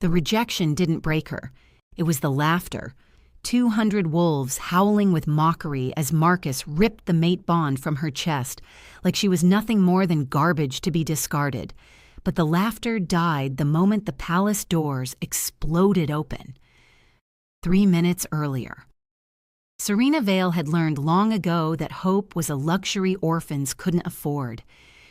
The rejection didn't break her. It was the laughter. 200 wolves howling with mockery as Marcus ripped the mate bond from her chest, like she was nothing more than garbage to be discarded. But the laughter died the moment the palace doors exploded open. 3 minutes earlier. Serena Vale had learned long ago that hope was a luxury orphans couldn't afford.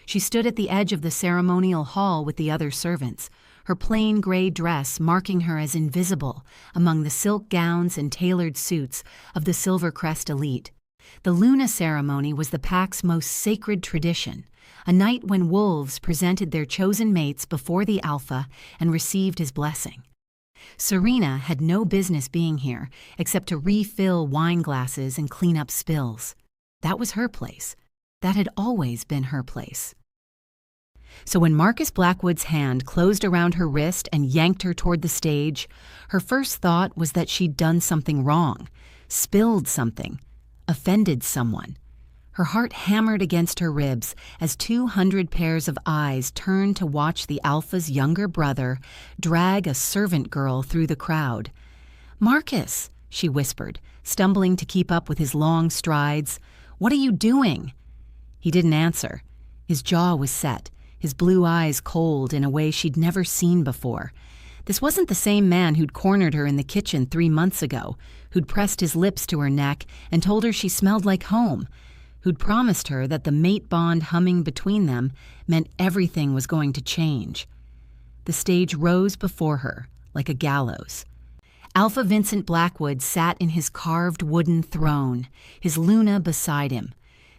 She stood at the edge of the ceremonial hall with the other servants, her plain gray dress marking her as invisible among the silk gowns and tailored suits of the Silvercrest elite. The Luna ceremony was the pack's most sacred tradition, a night when wolves presented their chosen mates before the alpha and received his blessing. Serena had no business being here except to refill wine glasses and clean up spills. That was her place. That had always been her place. So when Marcus Blackwood's hand closed around her wrist and yanked her toward the stage, her first thought was that she'd done something wrong, spilled something, offended someone. Her heart hammered against her ribs as 200 pairs of eyes turned to watch the Alpha's younger brother drag a servant girl through the crowd. "Marcus," she whispered, stumbling to keep up with his long strides, "what are you doing?" He didn't answer. His jaw was set, his blue eyes cold in a way she'd never seen before. This wasn't the same man who'd cornered her in the kitchen 3 months ago, who'd pressed his lips to her neck and told her she smelled like home, who'd promised her that the mate bond humming between them meant everything was going to change. The stage rose before her, like a gallows. Alpha Vincent Blackwood sat in his carved wooden throne, his Luna beside him.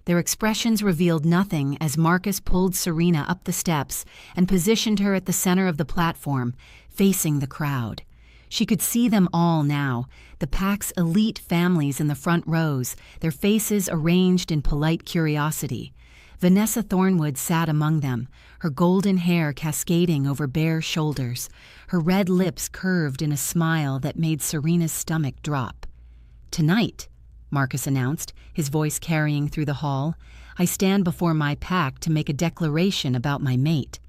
Their expressions revealed nothing as Marcus pulled Serena up the steps and positioned her at the center of the platform, facing the crowd. She could see them all now, the pack's elite families in the front rows, their faces arranged in polite curiosity. Vanessa Thornwood sat among them, her golden hair cascading over bare shoulders, her red lips curved in a smile that made Serena's stomach drop. "Tonight," Marcus announced, his voice carrying through the hall, "I stand before my pack to make a declaration about my mate."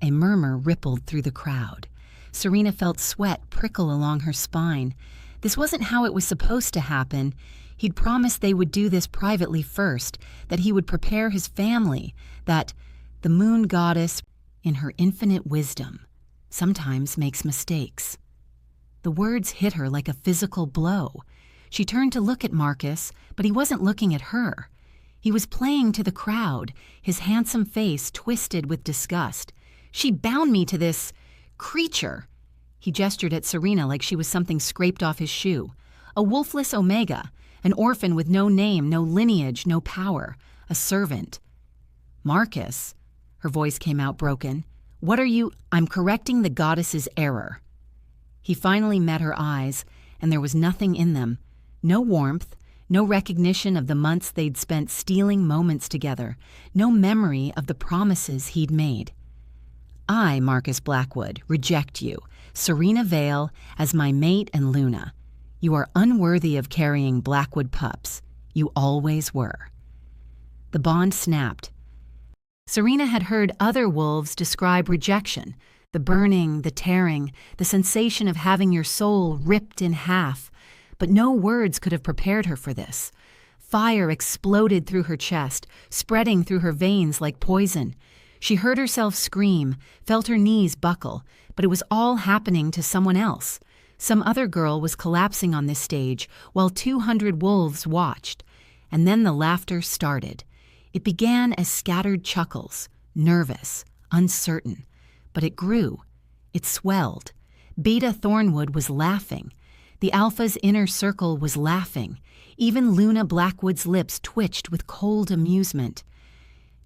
A murmur rippled through the crowd. Serena felt sweat prickle along her spine. This wasn't how it was supposed to happen. He'd promised they would do this privately first, that he would prepare his family, that the moon goddess, in her infinite wisdom, sometimes makes mistakes. The words hit her like a physical blow. She turned to look at Marcus, but he wasn't looking at her. He was playing to the crowd, his handsome face twisted with disgust. "She bound me to this creature." He gestured at Serena like she was something scraped off his shoe. "A wolfless omega, an orphan with no name, no lineage, no power, a servant." "Marcus," her voice came out broken, "what are you—" "I'm correcting the goddess's error." He finally met her eyes, and there was nothing in them. No warmth, no recognition of the months they'd spent stealing moments together, no memory of the promises he'd made. "I, Marcus Blackwood, reject you, Serena Vale, as my mate and Luna. You are unworthy of carrying Blackwood pups. You always were." The bond snapped. Serena had heard other wolves describe rejection, the burning, the tearing, the sensation of having your soul ripped in half, but no words could have prepared her for this. Fire exploded through her chest, spreading through her veins like poison. She heard herself scream, felt her knees buckle, but it was all happening to someone else. Some other girl was collapsing on this stage while 200 wolves watched. And then the laughter started. It began as scattered chuckles, nervous, uncertain. But it grew. It swelled. Beta Thornwood was laughing. The Alpha's inner circle was laughing. Even Luna Blackwood's lips twitched with cold amusement.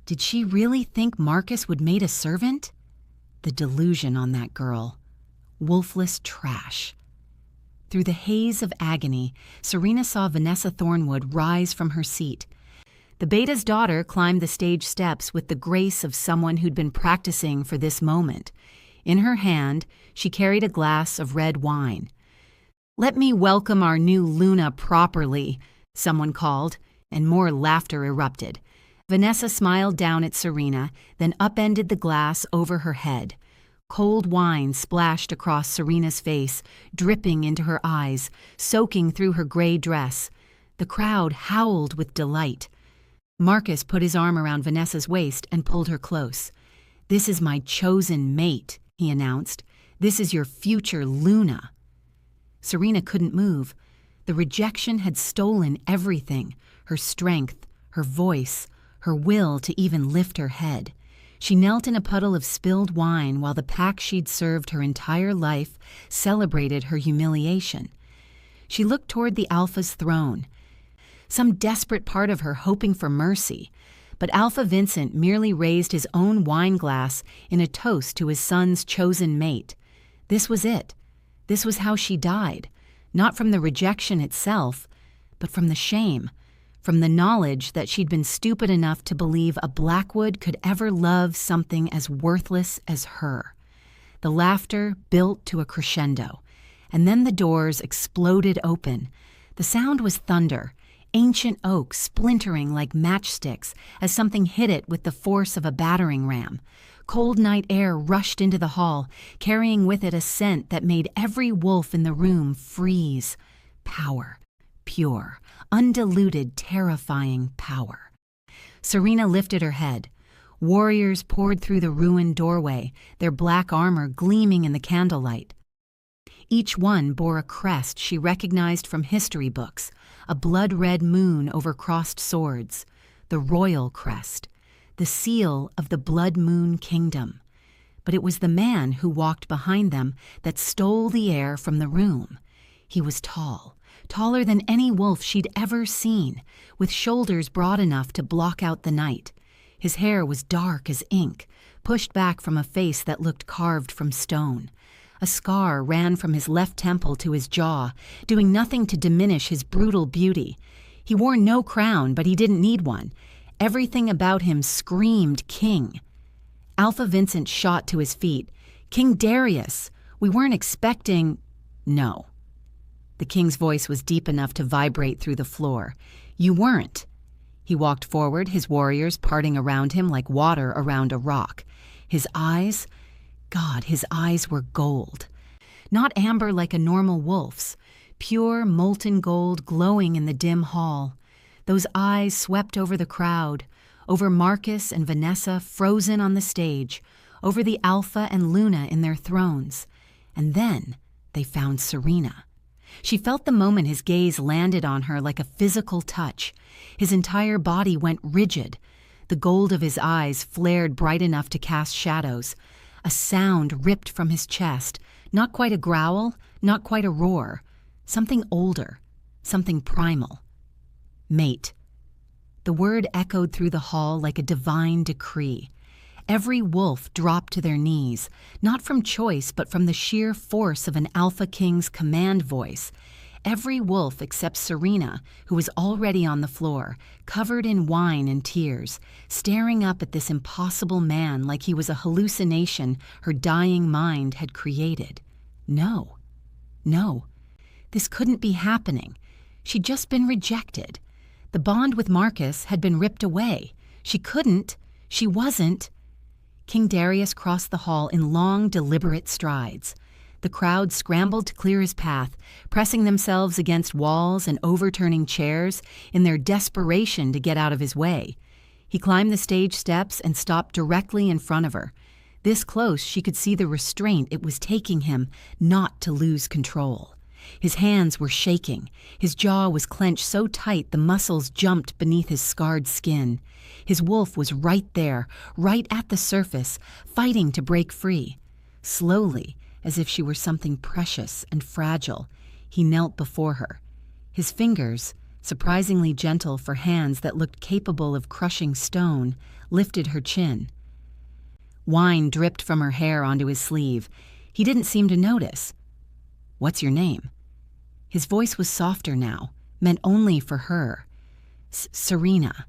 Did she really think Marcus would mate a servant? The delusion on that girl. Wolfless trash. Through the haze of agony, Serena saw Vanessa Thornwood rise from her seat. The Beta's daughter climbed the stage steps with the grace of someone who'd been practicing for this moment. In her hand, she carried a glass of red wine. "Let me welcome our new Luna properly," someone called, and more laughter erupted. Vanessa smiled down at Serena, then upended the glass over her head. Cold wine splashed across Serena's face, dripping into her eyes, soaking through her gray dress. The crowd howled with delight. Marcus put his arm around Vanessa's waist and pulled her close. "This is my chosen mate," he announced. "This is your future Luna." Serena couldn't move. The rejection had stolen everything: her strength, her voice, her will to even lift her head. She knelt in a puddle of spilled wine while the pack she'd served her entire life celebrated her humiliation. She looked toward the Alpha's throne, some desperate part of her hoping for mercy, but Alpha Vincent merely raised his own wine glass in a toast to his son's chosen mate. This was it. This was how she died, not from the rejection itself, but from the shame, from the knowledge that she'd been stupid enough to believe a Blackwood could ever love something as worthless as her. The laughter built to a crescendo, and then the doors exploded open. The sound was thunder, ancient oak splintering like matchsticks as something hit it with the force of a battering ram. Cold night air rushed into the hall, carrying with it a scent that made every wolf in the room freeze. Power. Pure, undiluted, terrifying power. Serena lifted her head. Warriors poured through the ruined doorway, their black armor gleaming in the candlelight. Each one bore a crest she recognized from history books, a blood-red moon over crossed swords, the royal crest, the seal of the Blood Moon Kingdom. But it was the man who walked behind them that stole the air from the room. He was tall, taller than any wolf she'd ever seen, with shoulders broad enough to block out the night. His hair was dark as ink, pushed back from a face that looked carved from stone. A scar ran from his left temple to his jaw, doing nothing to diminish his brutal beauty. He wore no crown, but he didn't need one. Everything about him screamed king. Alpha Vincent shot to his feet. "King Darius! We weren't expecting—" "No." The king's voice was deep enough to vibrate through the floor. "You weren't." He walked forward, his warriors parting around him like water around a rock. His eyes, God, his eyes were gold. Not amber like a normal wolf's, pure molten gold glowing in the dim hall. Those eyes swept over the crowd, over Marcus and Vanessa frozen on the stage, over the Alpha and Luna in their thrones. And then they found Serena. She felt the moment his gaze landed on her like a physical touch. His entire body went rigid. The gold of his eyes flared bright enough to cast shadows. A sound ripped from his chest, not quite a growl, not quite a roar. Something older, something primal. Mate. The word echoed through the hall like a divine decree. Every wolf dropped to their knees, not from choice but from the sheer force of an Alpha King's command voice. Every wolf except Serena, who was already on the floor, covered in wine and tears, staring up at this impossible man like he was a hallucination her dying mind had created. No. This couldn't be happening. She'd just been rejected. The bond with Marcus had been ripped away. She wasn't. King Darius crossed the hall in long, deliberate strides. The crowd scrambled to clear his path, pressing themselves against walls and overturning chairs in their desperation to get out of his way. He climbed the stage steps and stopped directly in front of her. This close, she could see the restraint it was taking him not to lose control. His hands were shaking. His jaw was clenched so tight the muscles jumped beneath his scarred skin. His wolf was right there, right at the surface, fighting to break free. Slowly, as if she were something precious and fragile, he knelt before her. His fingers, surprisingly gentle for hands that looked capable of crushing stone, lifted her chin. Wine dripped from her hair onto his sleeve. He didn't seem to notice. "What's your name?" His voice was softer now, meant only for her. "Serena."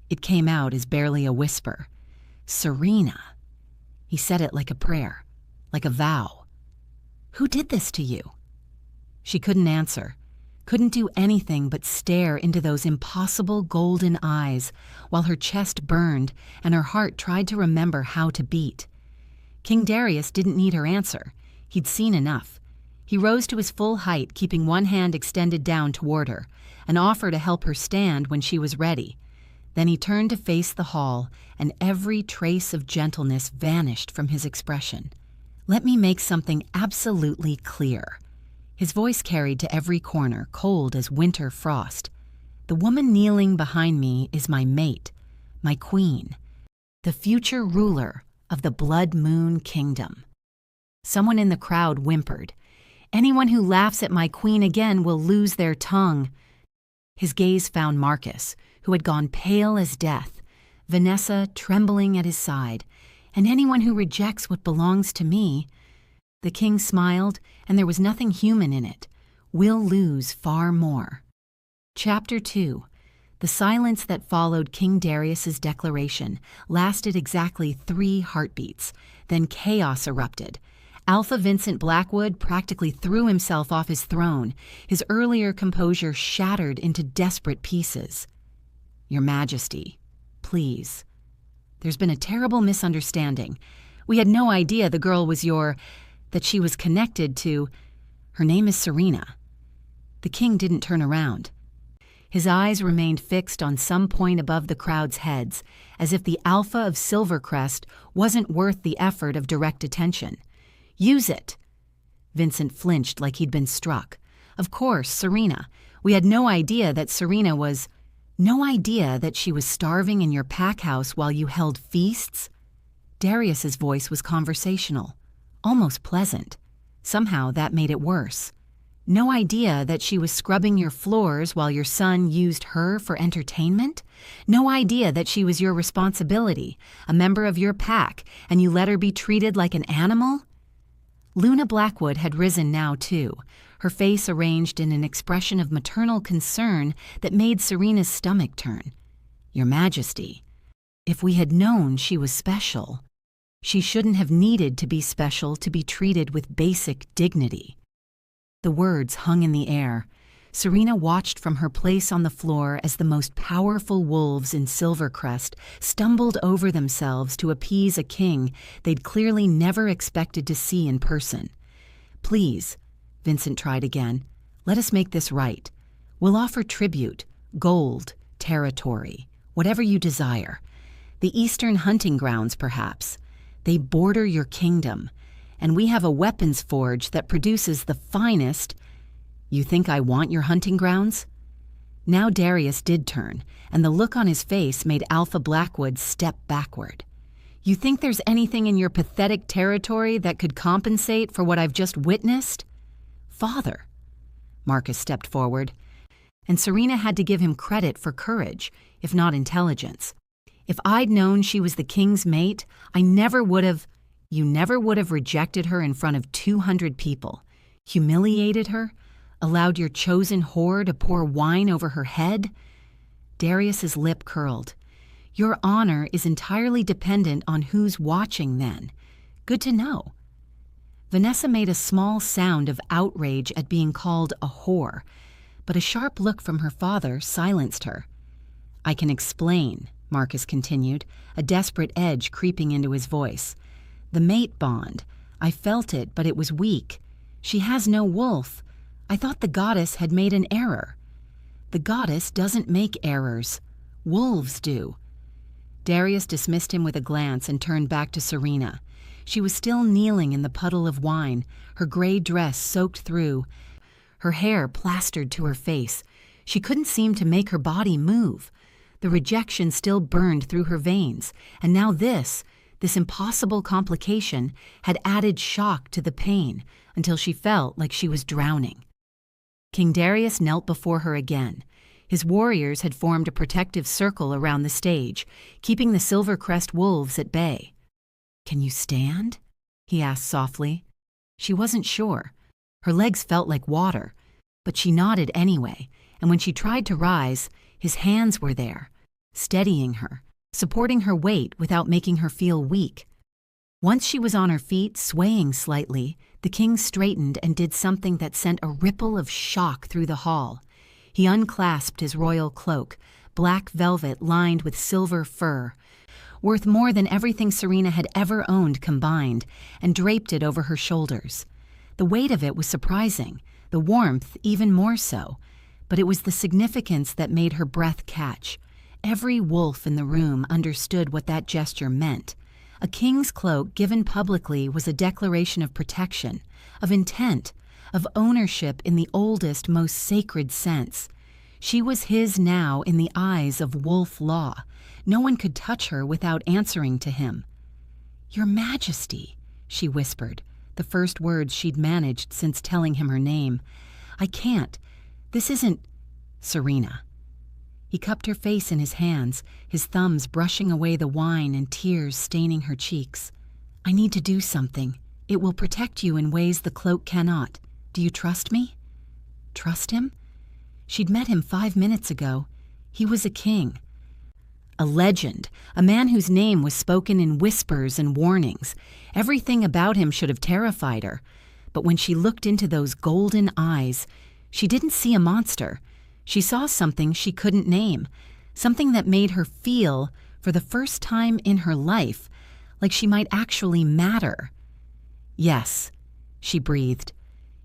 It came out as barely a whisper. "Serena." He said it like a prayer, like a vow. "Who did this to you?" She couldn't answer, couldn't do anything but stare into those impossible golden eyes while her chest burned and her heart tried to remember how to beat. King Darius didn't need her answer. He'd seen enough. He rose to his full height, keeping one hand extended down toward her, an offer to help her stand when she was ready. Then he turned to face the hall, and every trace of gentleness vanished from his expression. "Let me make something absolutely clear." His voice carried to every corner, cold as winter frost. "The woman kneeling behind me is my mate, my queen, the future ruler of the Blood Moon Kingdom." Someone in the crowd whimpered, "Anyone who laughs at my queen again will lose their tongue." His gaze found Marcus, who had gone pale as death, Vanessa trembling at his side, "and anyone who rejects what belongs to me," the king smiled, and there was nothing human in it, "will lose far more." Chapter 2. The silence that followed King Darius's declaration lasted exactly 3 heartbeats. Then chaos erupted. Alpha Vincent Blackwood practically threw himself off his throne, his earlier composure shattered into desperate pieces. "Your Majesty, please. There's been a terrible misunderstanding. We had no idea the girl was that she was connected to. Her name is Serena." The king didn't turn around. His eyes remained fixed on some point above the crowd's heads, as if the Alpha of Silvercrest wasn't worth the effort of direct attention. "Use it." Vincent flinched like he'd been struck. "Of course, Serena. We had no idea that Serena was... No idea that she was starving in your pack house while you held feasts?" Darius's voice was conversational, almost pleasant. Somehow that made it worse. "No idea that she was scrubbing your floors while your son used her for entertainment? No idea that she was your responsibility, a member of your pack, and you let her be treated like an animal?" Luna Blackwood had risen now, too, her face arranged in an expression of maternal concern that made Serena's stomach turn. "Your Majesty, if we had known she was special, she shouldn't have needed to be special to be treated with basic dignity." The words hung in the air. Serena watched from her place on the floor as the most powerful wolves in Silvercrest stumbled over themselves to appease a king they'd clearly never expected to see in person. "Please," Vincent tried again, "let us make this right. We'll offer tribute, gold, territory, whatever you desire. The eastern hunting grounds, perhaps. They border your kingdom, and we have a weapons forge that produces the finest—" "You think I want your hunting grounds?" Now Darius did turn, and the look on his face made Alpha Blackwood step backward. "You think there's anything in your pathetic territory that could compensate for what I've just witnessed?" "Father." Marcus stepped forward, and Serena had to give him credit for courage, if not intelligence. "If I'd known she was the king's mate, I never would have—" "You never would have rejected her in front of 200 people, humiliated her, allowed your chosen whore to pour wine over her head?" Darius's lip curled. "Your honor is entirely dependent on who's watching then. Good to know." Vanessa made a small sound of outrage at being called a whore, but a sharp look from her father silenced her. "I can explain," Marcus continued, a desperate edge creeping into his voice. "The mate bond. I felt it, but it was weak. She has no wolf. I thought the goddess had made an error." "The goddess doesn't make errors. Wolves do." Darius dismissed him with a glance and turned back to Serena. She was still kneeling in the puddle of wine, her gray dress soaked through, her hair plastered to her face. She couldn't seem to make her body move. The rejection still burned through her veins, and now this impossible complication, had added shock to the pain until she felt like she was drowning. King Darius knelt before her again. His warriors had formed a protective circle around the stage, keeping the Silvercrest wolves at bay. "Can you stand?" he asked softly. She wasn't sure. Her legs felt like water, but she nodded anyway, and when she tried to rise, his hands were there, steadying her, supporting her weight without making her feel weak. Once she was on her feet, swaying slightly, the king straightened and did something that sent a ripple of shock through the hall. He unclasped his royal cloak, black velvet lined with silver fur, worth more than everything Serena had ever owned combined, and draped it over her shoulders. The weight of it was surprising, the warmth even more so, but it was the significance that made her breath catch. Every wolf in the room understood what that gesture meant. A king's cloak given publicly was a declaration of protection, of intent, of ownership in the oldest, most sacred sense. She was his now in the eyes of wolf law. No one could touch her without answering to him. "Your Majesty," she whispered, the first words she'd managed since telling him her name. "I can't. This isn't Serena." He cupped her face in his hands, his thumbs brushing away the wine and tears staining her cheeks. "I need to do something. It will protect you in ways the cloak cannot. Do you trust me?" Trust him? She'd met him 5 minutes ago. He was a king. A legend, a man whose name was spoken in whispers and warnings. Everything about him should have terrified her. But when she looked into those golden eyes, she didn't see a monster. She saw something she couldn't name, something that made her feel, for the first time in her life, like she might actually matter. "Yes," she breathed.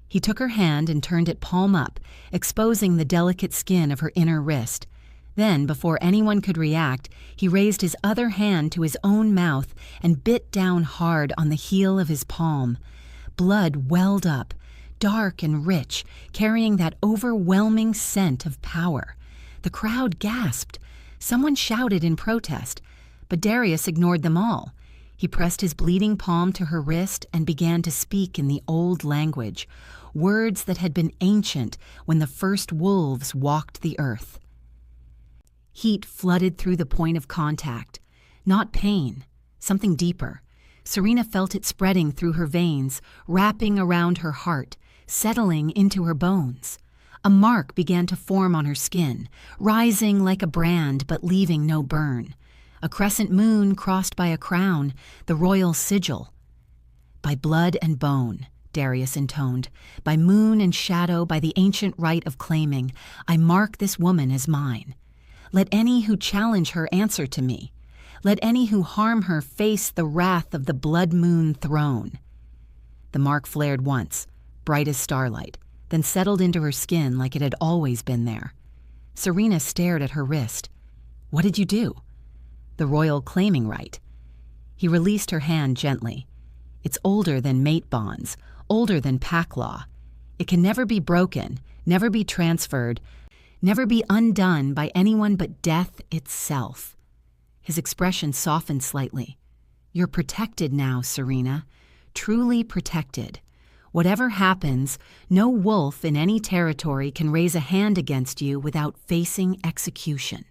He took her hand and turned it palm up, exposing the delicate skin of her inner wrist. Then, before anyone could react, he raised his other hand to his own mouth and bit down hard on the heel of his palm. Blood welled up, dark and rich, carrying that overwhelming scent of power. The crowd gasped. Someone shouted in protest, but Darius ignored them all. He pressed his bleeding palm to her wrist and began to speak in the old language, words that had been ancient when the first wolves walked the earth. Heat flooded through the point of contact. Not pain, something deeper. Serena felt it spreading through her veins, wrapping around her heart, settling into her bones. A mark began to form on her skin, rising like a brand but leaving no burn. A crescent moon crossed by a crown, the royal sigil. "By blood and bone," Darius intoned, "by moon and shadow, by the ancient right of claiming, I mark this woman as mine. Let any who challenge her answer to me. Let any who harm her face the wrath of the blood moon throne." The mark flared once, bright as starlight, then settled into her skin like it had always been there. Serena stared at her wrist. "What did you do?" "The royal claiming right." He released her hand gently. "It's older than mate bonds, older than pack law. It can never be broken, never be transferred, never be undone by anyone but death itself." His expression softened slightly. "You're protected now, Serena, truly protected. Whatever happens, no wolf in any territory can raise a hand against you without facing execution."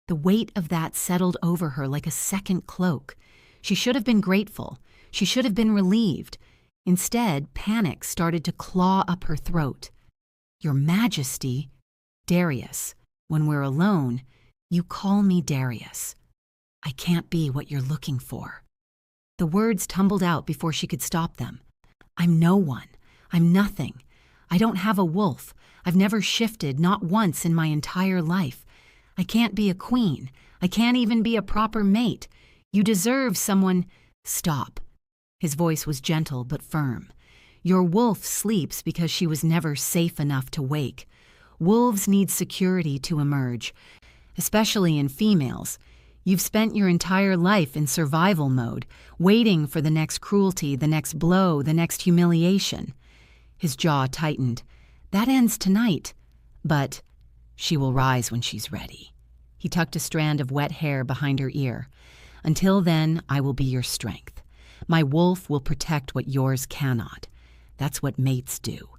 The weight of that settled over her like a second cloak. She should have been grateful. She should have been relieved. Instead, panic started to claw up her throat. "Your Majesty," "Darius, when we're alone, you call me Darius. I can't be what you're looking for." The words tumbled out before she could stop them. "I'm no one. I'm nothing. I don't have a wolf. I've never shifted, not once in my entire life. I can't be a queen. I can't even be a proper mate. You deserve someone—" "Stop." His voice was gentle but firm. "Your wolf sleeps because she was never safe enough to wake. Wolves need security to emerge, especially in females. You've spent your entire life in survival mode, waiting for the next cruelty, the next blow, the next humiliation." His jaw tightened. "That ends tonight. But she will rise when she's ready." He tucked a strand of wet hair behind her ear. "Until then, I will be your strength. My wolf will protect what yours cannot. That's what mates do."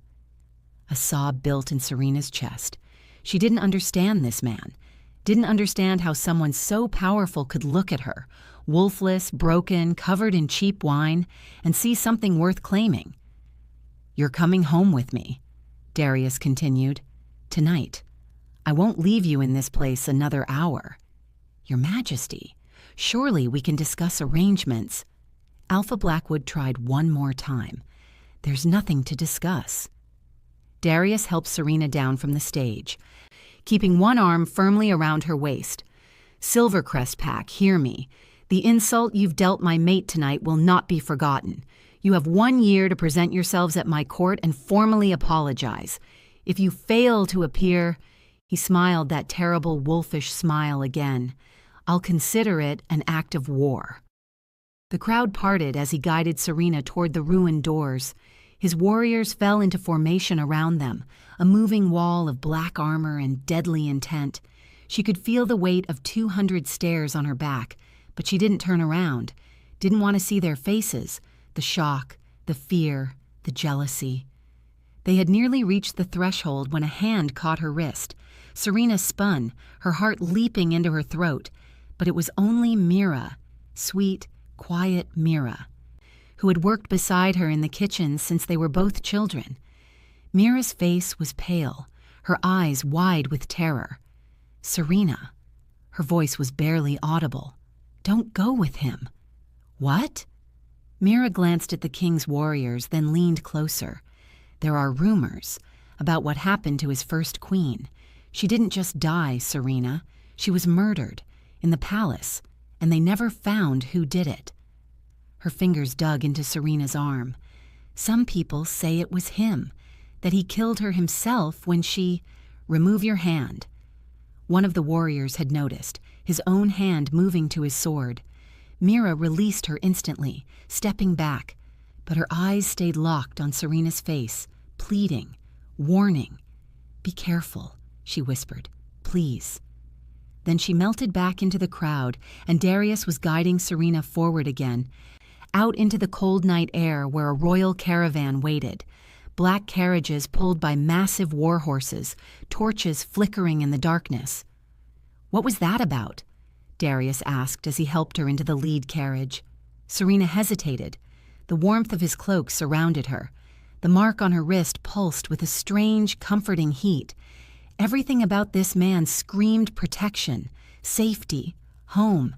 A sob built in Serena's chest. She didn't understand this man. Didn't understand how someone so powerful could look at her, wolfless, broken, covered in cheap wine, and see something worth claiming. "You're coming home with me," Darius continued. "Tonight. I won't leave you in this place another hour." "Your Majesty, surely we can discuss arrangements." Alpha Blackwood tried one more time. "There's nothing to discuss." Darius helped Serena down from the stage. keeping one arm firmly around her waist. "Silvercrest Pack, hear me. The insult you've dealt my mate tonight will not be forgotten. You have 1 year to present yourselves at my court and formally apologize. If you fail to appear—" He smiled that terrible wolfish smile again. "I'll consider it an act of war." The crowd parted as he guided Serena toward the ruined doors. His warriors fell into formation around them, a moving wall of black armor and deadly intent. She could feel the weight of 200 stares on her back, but she didn't turn around, didn't want to see their faces, the shock, the fear, the jealousy. They had nearly reached the threshold when a hand caught her wrist. Serena spun, her heart leaping into her throat, but it was only Mira, sweet, quiet Mira, who had worked beside her in the kitchen since they were both children. Mira's face was pale, her eyes wide with terror. "Serena." Her voice was barely audible. "Don't go with him." "What?" Mira glanced at the king's warriors, then leaned closer. "There are rumors about what happened to his first queen. She didn't just die, Serena. She was murdered in the palace, and they never found who did it." Her fingers dug into Serena's arm. "Some people say it was him, that he killed her himself when she—" "Remove your hand." One of the warriors had noticed, his own hand moving to his sword. Mira released her instantly, stepping back, but her eyes stayed locked on Serena's face, pleading, warning. "Be careful," she whispered. "Please." Then she melted back into the crowd, and Darius was guiding Serena forward again, out into the cold night air where a royal caravan waited. Black carriages pulled by massive war horses, torches flickering in the darkness. "What was that about?" Darius asked as he helped her into the lead carriage. Serena hesitated. The warmth of his cloak surrounded her. The mark on her wrist pulsed with a strange, comforting heat. Everything about this man screamed protection, safety, home.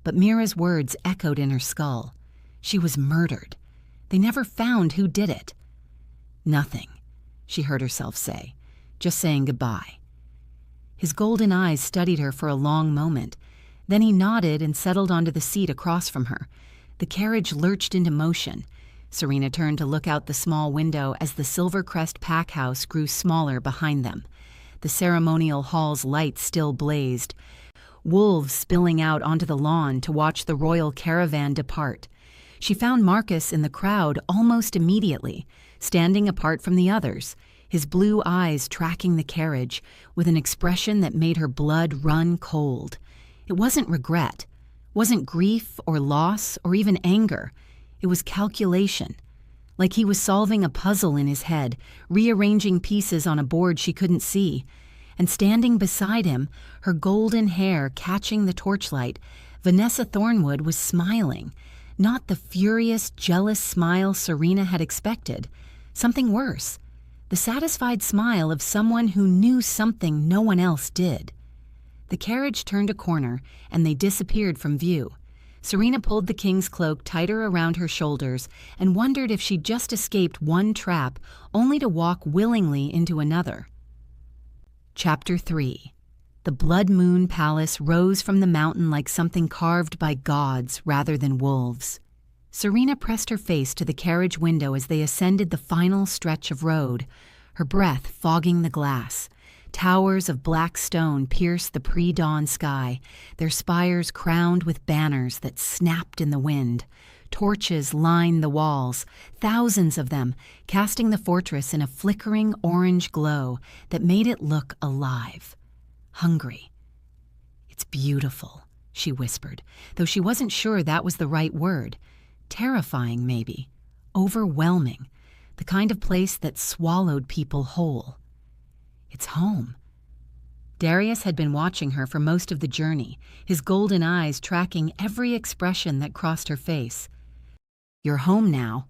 But Mira's words echoed in her skull. She was murdered. They never found who did it. "Nothing," she heard herself say, "just saying goodbye." His golden eyes studied her for a long moment. Then he nodded and settled onto the seat across from her. The carriage lurched into motion. Serena turned to look out the small window as the Silvercrest Pack house grew smaller behind them. The ceremonial hall's lights still blazed, wolves spilling out onto the lawn to watch the royal caravan depart. She found Marcus in the crowd almost immediately, standing apart from the others, his blue eyes tracking the carriage with an expression that made her blood run cold. It wasn't regret, wasn't grief or loss or even anger. It was calculation, like he was solving a puzzle in his head, rearranging pieces on a board she couldn't see. And standing beside him, her golden hair catching the torchlight, Vanessa Thornwood was smiling. Not the furious, jealous smile Serena had expected. Something worse. The satisfied smile of someone who knew something no one else did. The carriage turned a corner, and they disappeared from view. Serena pulled the king's cloak tighter around her shoulders and wondered if she'd just escaped one trap, only to walk willingly into another. Chapter 3. The Blood Moon Palace rose from the mountain like something carved by gods rather than wolves. Serena pressed her face to the carriage window as they ascended the final stretch of road, her breath fogging the glass. Towers of black stone pierced the pre-dawn sky, their spires crowned with banners that snapped in the wind. Torches lined the walls, thousands of them, casting the fortress in a flickering orange glow that made it look alive. Hungry. "It's beautiful," she whispered, though she wasn't sure that was the right word. Terrifying, maybe. Overwhelming. The kind of place that swallowed people whole. It's home. Darius had been watching her for most of the journey, his golden eyes tracking every expression that crossed her face. "You're home now."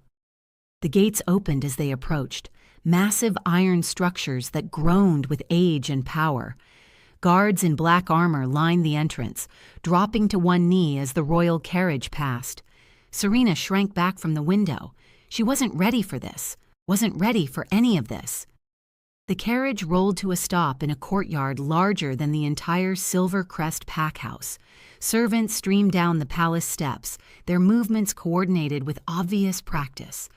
The gates opened as they approached, massive iron structures that groaned with age and power. Guards in black armor lined the entrance, dropping to one knee as the royal carriage passed. Serena shrank back from the window. She wasn't ready for this, wasn't ready for any of this. The carriage rolled to a stop in a courtyard larger than the entire Silver Crest pack house. Servants streamed down the palace steps, their movements coordinated with obvious practice.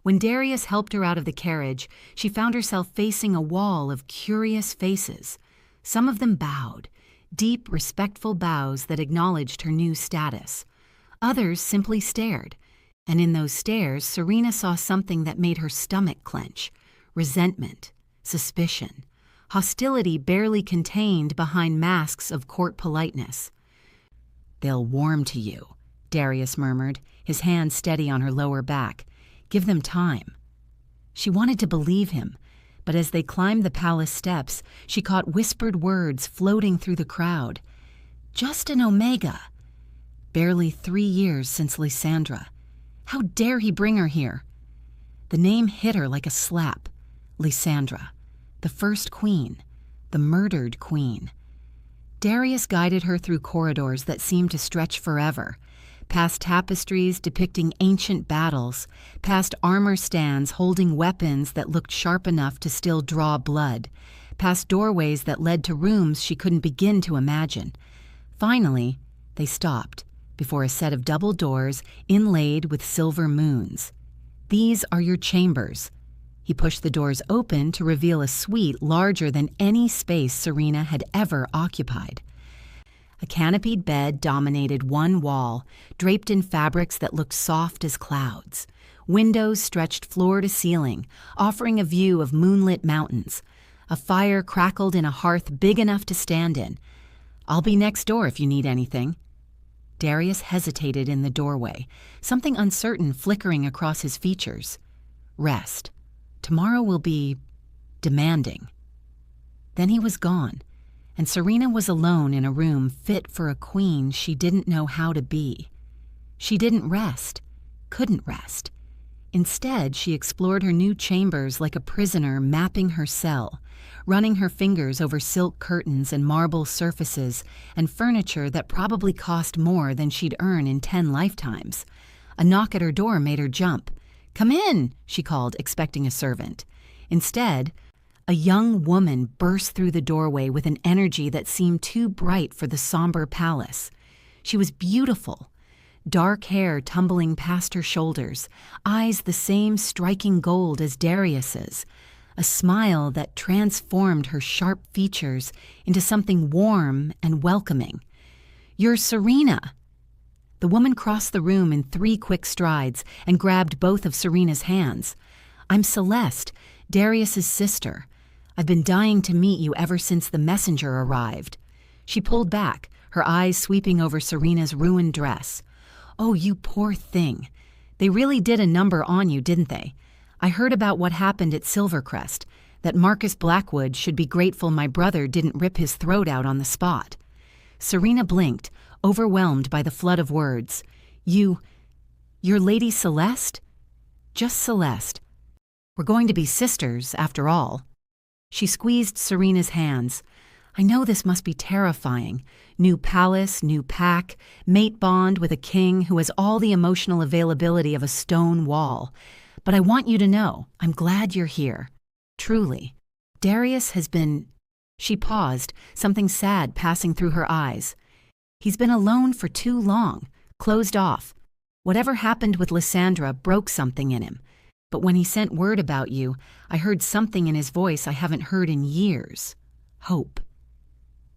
When Darius helped her out of the carriage, she found herself facing a wall of curious faces. Some of them bowed, deep, respectful bows that acknowledged her new status. Others simply stared, and in those stares, Serena saw something that made her stomach clench: resentment, suspicion, hostility barely contained behind masks of court politeness. "They'll warm to you," Darius murmured, his hand steady on her lower back. "Give them time." She wanted to believe him, but as they climbed the palace steps, she caught whispered words floating through the crowd. "Just an Omega. Barely 3 years since Lysandra. How dare he bring her here?" The name hit her like a slap. Lysandra, the first queen, the murdered queen. Darius guided her through corridors that seemed to stretch forever, past tapestries depicting ancient battles, past armor stands holding weapons that looked sharp enough to still draw blood, past doorways that led to rooms she couldn't begin to imagine. Finally, they stopped before a set of double doors inlaid with silver moons. "These are your chambers." He pushed the doors open to reveal a suite larger than any space Serena had ever occupied. A canopied bed dominated one wall, draped in fabrics that looked soft as clouds. Windows stretched floor to ceiling, offering a view of moonlit mountains. A fire crackled in a hearth big enough to stand in. "I'll be next door if you need anything." Darius hesitated in the doorway, something uncertain flickering across his features. "Rest. Tomorrow will be demanding." Then he was gone, and Serena was alone in a room fit for a queen she didn't know how to be. She didn't rest, couldn't rest. Instead, she explored her new chambers like a prisoner mapping her cell, running her fingers over silk curtains and marble surfaces and furniture that probably cost more than she'd earn in 10 lifetimes. A knock at her door made her jump. "Come in," she called, expecting a servant. Instead, a young woman burst through the doorway with an energy that seemed too bright for the somber palace. She was beautiful, dark hair tumbling past her shoulders, eyes the same striking gold as Darius's, a smile that transformed her sharp features into something warm and welcoming. "You're Serena." The woman crossed the room in 3 quick strides and grabbed both of Serena's hands. "I'm Celeste, Darius's sister. I've been dying to meet you ever since the messenger arrived." She pulled back, her eyes sweeping over Serena's ruined dress. "Oh, you poor thing. They really did a number on you, didn't they? I heard about what happened at Silvercrest, that Marcus Blackwood should be grateful my brother didn't rip his throat out on the spot." Serena blinked, overwhelmed by the flood of words. You're Lady Celeste?" "Just Celeste. We're going to be sisters, after all." She squeezed Serena's hands. "I know this must be terrifying. New palace, new pack, mate bond with a king who has all the emotional availability of a stone wall. But I want you to know, I'm glad you're here. Truly. Darius has been—" She paused, something sad passing through her eyes. "He's been alone for too long, closed off. Whatever happened with Lysandra broke something in him. But when he sent word about you, I heard something in his voice I haven't heard in years. Hope."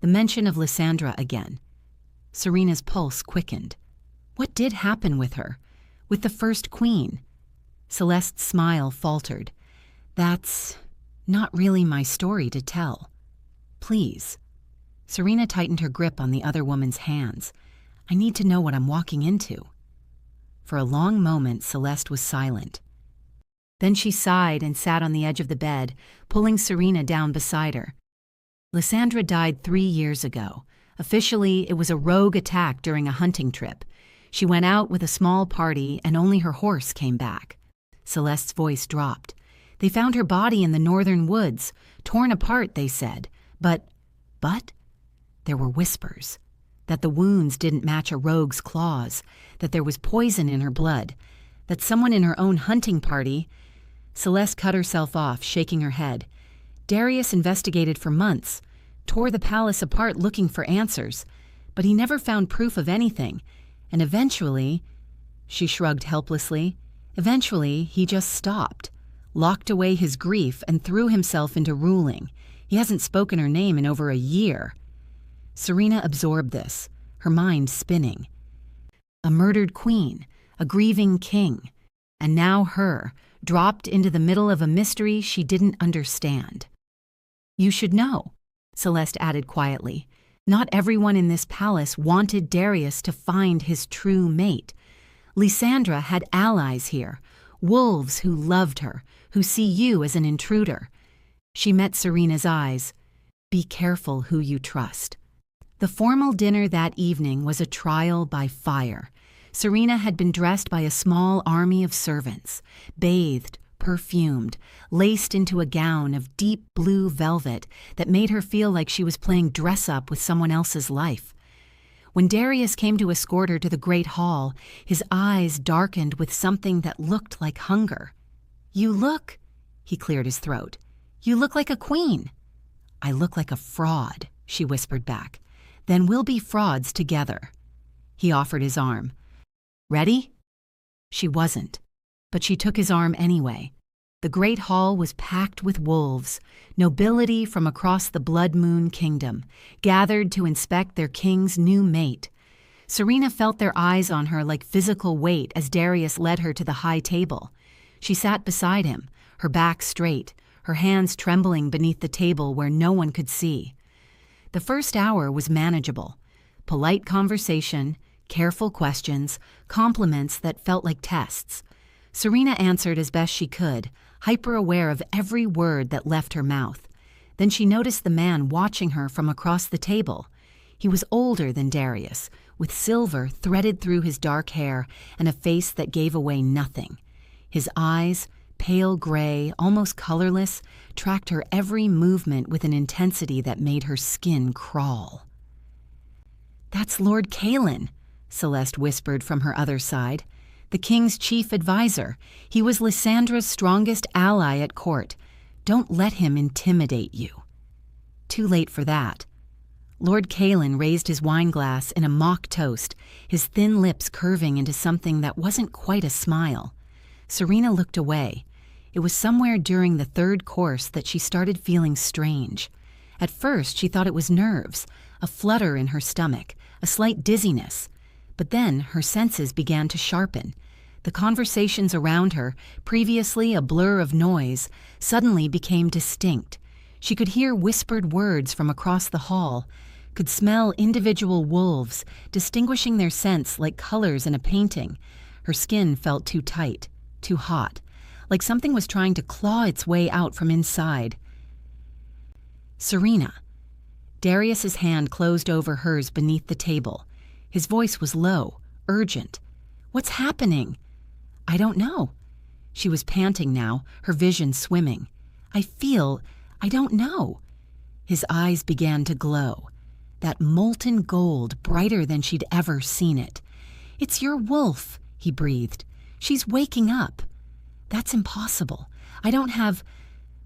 The mention of Lysandra again. Serena's pulse quickened. What did happen with her? With the first queen? Celeste's smile faltered. "That's not really my story to tell. Please." Serena tightened her grip on the other woman's hands. "I need to know what I'm walking into." For a long moment, Celeste was silent. Then she sighed and sat on the edge of the bed, pulling Serena down beside her. "Lysandra died 3 years ago. Officially, it was a rogue attack during a hunting trip. She went out with a small party and only her horse came back." Celeste's voice dropped. "They found her body in the northern woods, torn apart, they said. But? There were whispers. That the wounds didn't match a rogue's claws, that there was poison in her blood, that someone in her own hunting party—" Celeste cut herself off, shaking her head. Darius investigated for months, tore the palace apart looking for answers, but he never found proof of anything, and eventually, she shrugged helplessly, eventually he just stopped, locked away his grief and threw himself into ruling. He hasn't spoken her name in over a year. Serena absorbed this, her mind spinning. A murdered queen, a grieving king, and now her, dropped into the middle of a mystery she didn't understand. You should know, Celeste added quietly. Not everyone in this palace wanted Darius to find his true mate. Lysandra had allies here, wolves who loved her, who see you as an intruder. She met Serena's eyes. Be careful who you trust. The formal dinner that evening was a trial by fire. Serena had been dressed by a small army of servants, bathed, perfumed, laced into a gown of deep blue velvet that made her feel like she was playing dress-up with someone else's life. When Darius came to escort her to the great hall, his eyes darkened with something that looked like hunger. You look, he cleared his throat, you look like a queen. I look like a fraud, she whispered back. Then we'll be frauds together. He offered his arm. Ready? She wasn't, but she took his arm anyway. The great hall was packed with wolves, nobility from across the Blood Moon Kingdom, gathered to inspect their king's new mate. Serena felt their eyes on her like physical weight as Darius led her to the high table. She sat beside him, her back straight, her hands trembling beneath the table where no one could see. The first hour was manageable. Polite conversation, careful questions, compliments that felt like tests. Serena answered as best she could, hyper-aware of every word that left her mouth. Then she noticed the man watching her from across the table. He was older than Darius, with silver threaded through his dark hair and a face that gave away nothing. His eyes, pale gray, almost colorless, tracked her every movement with an intensity that made her skin crawl. That's Lord Calen, Celeste whispered from her other side. The king's chief advisor. He was Lysandra's strongest ally at court. Don't let him intimidate you. Too late for that. Lord Calen raised his wineglass in a mock toast, his thin lips curving into something that wasn't quite a smile. Serena looked away. It was somewhere during the third course that she started feeling strange. At first, she thought it was nerves, a flutter in her stomach, a slight dizziness. But then her senses began to sharpen. The conversations around her, previously a blur of noise, suddenly became distinct. She could hear whispered words from across the hall, could smell individual wolves, distinguishing their scents like colors in a painting. Her skin felt too tight, too hot, like something was trying to claw its way out from inside. Serena. Darius's hand closed over hers beneath the table. His voice was low, urgent. What's happening? I don't know. She was panting now, her vision swimming. I don't know. His eyes began to glow. That molten gold, brighter than she'd ever seen it. It's your wolf, he breathed. She's waking up. That's impossible. I don't have...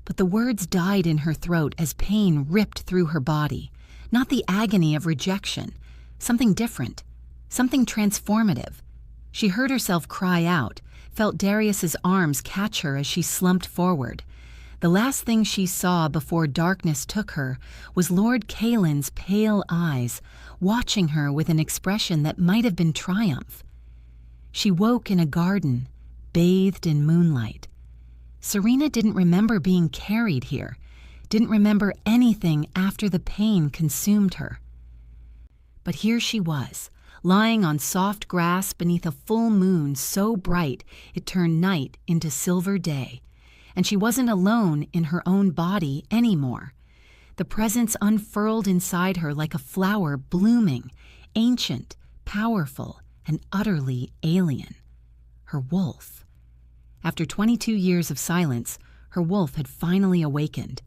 But the words died in her throat as pain ripped through her body. Not the agony of rejection. Something different. Something transformative. She heard herself cry out, felt Darius's arms catch her as she slumped forward. The last thing she saw before darkness took her was Lord Calen's pale eyes, watching her with an expression that might have been triumph. She woke in a garden, bathed in moonlight. Serena didn't remember being carried here, didn't remember anything after the pain consumed her. But here she was, lying on soft grass beneath a full moon so bright it turned night into silver day. And she wasn't alone in her own body anymore. The presence unfurled inside her like a flower blooming, ancient, powerful, and utterly alien. Her wolf. After 22 years of silence, her wolf had finally awakened.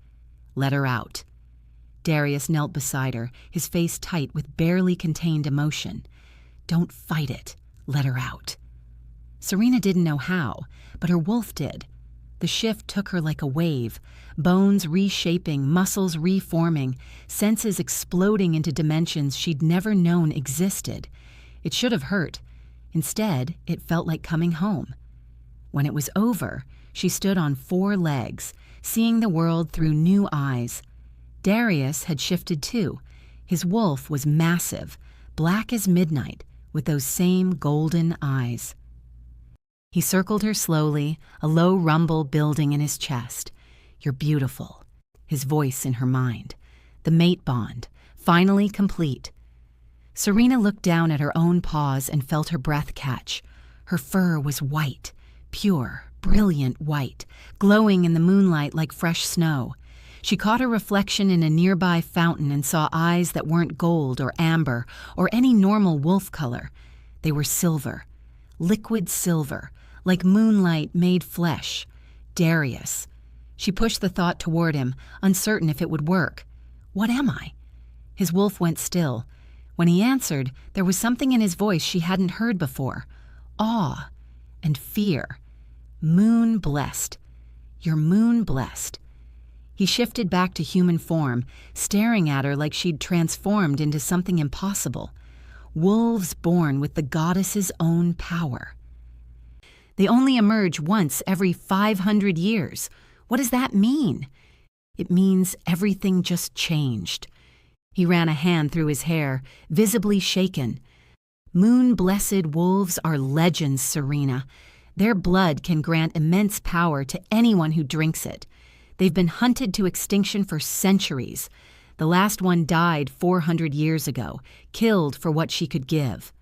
Let her out. Darius knelt beside her, his face tight with barely contained emotion. Don't fight it. Let her out. Serena didn't know how, but her wolf did. The shift took her like a wave, bones reshaping, muscles reforming, senses exploding into dimensions she'd never known existed. It should have hurt. Instead, it felt like coming home. When it was over, she stood on 4 legs, seeing the world through new eyes. Darius had shifted too. His wolf was massive, black as midnight, with those same golden eyes. He circled her slowly, a low rumble building in his chest. "You're beautiful," his voice in her mind. The mate bond, finally complete. Serena looked down at her own paws and felt her breath catch. Her fur was white, pure, brilliant white, glowing in the moonlight like fresh snow. She caught her reflection in a nearby fountain and saw eyes that weren't gold or amber or any normal wolf color. They were silver, liquid silver, like moonlight made flesh. Darius. She pushed the thought toward him, uncertain if it would work. "What am I?" His wolf went still. When he answered, there was something in his voice she hadn't heard before. Awe and fear. "Moon blessed. You're moon blessed." He shifted back to human form, staring at her like she'd transformed into something impossible. Wolves born with the goddess's own power. They only emerge once every 500 years. What does that mean? It means everything just changed. He ran a hand through his hair, visibly shaken. Moon-blessed wolves are legends, Serena. Their blood can grant immense power to anyone who drinks it. They've been hunted to extinction for centuries. The last one died 400 years ago, killed for what she could give.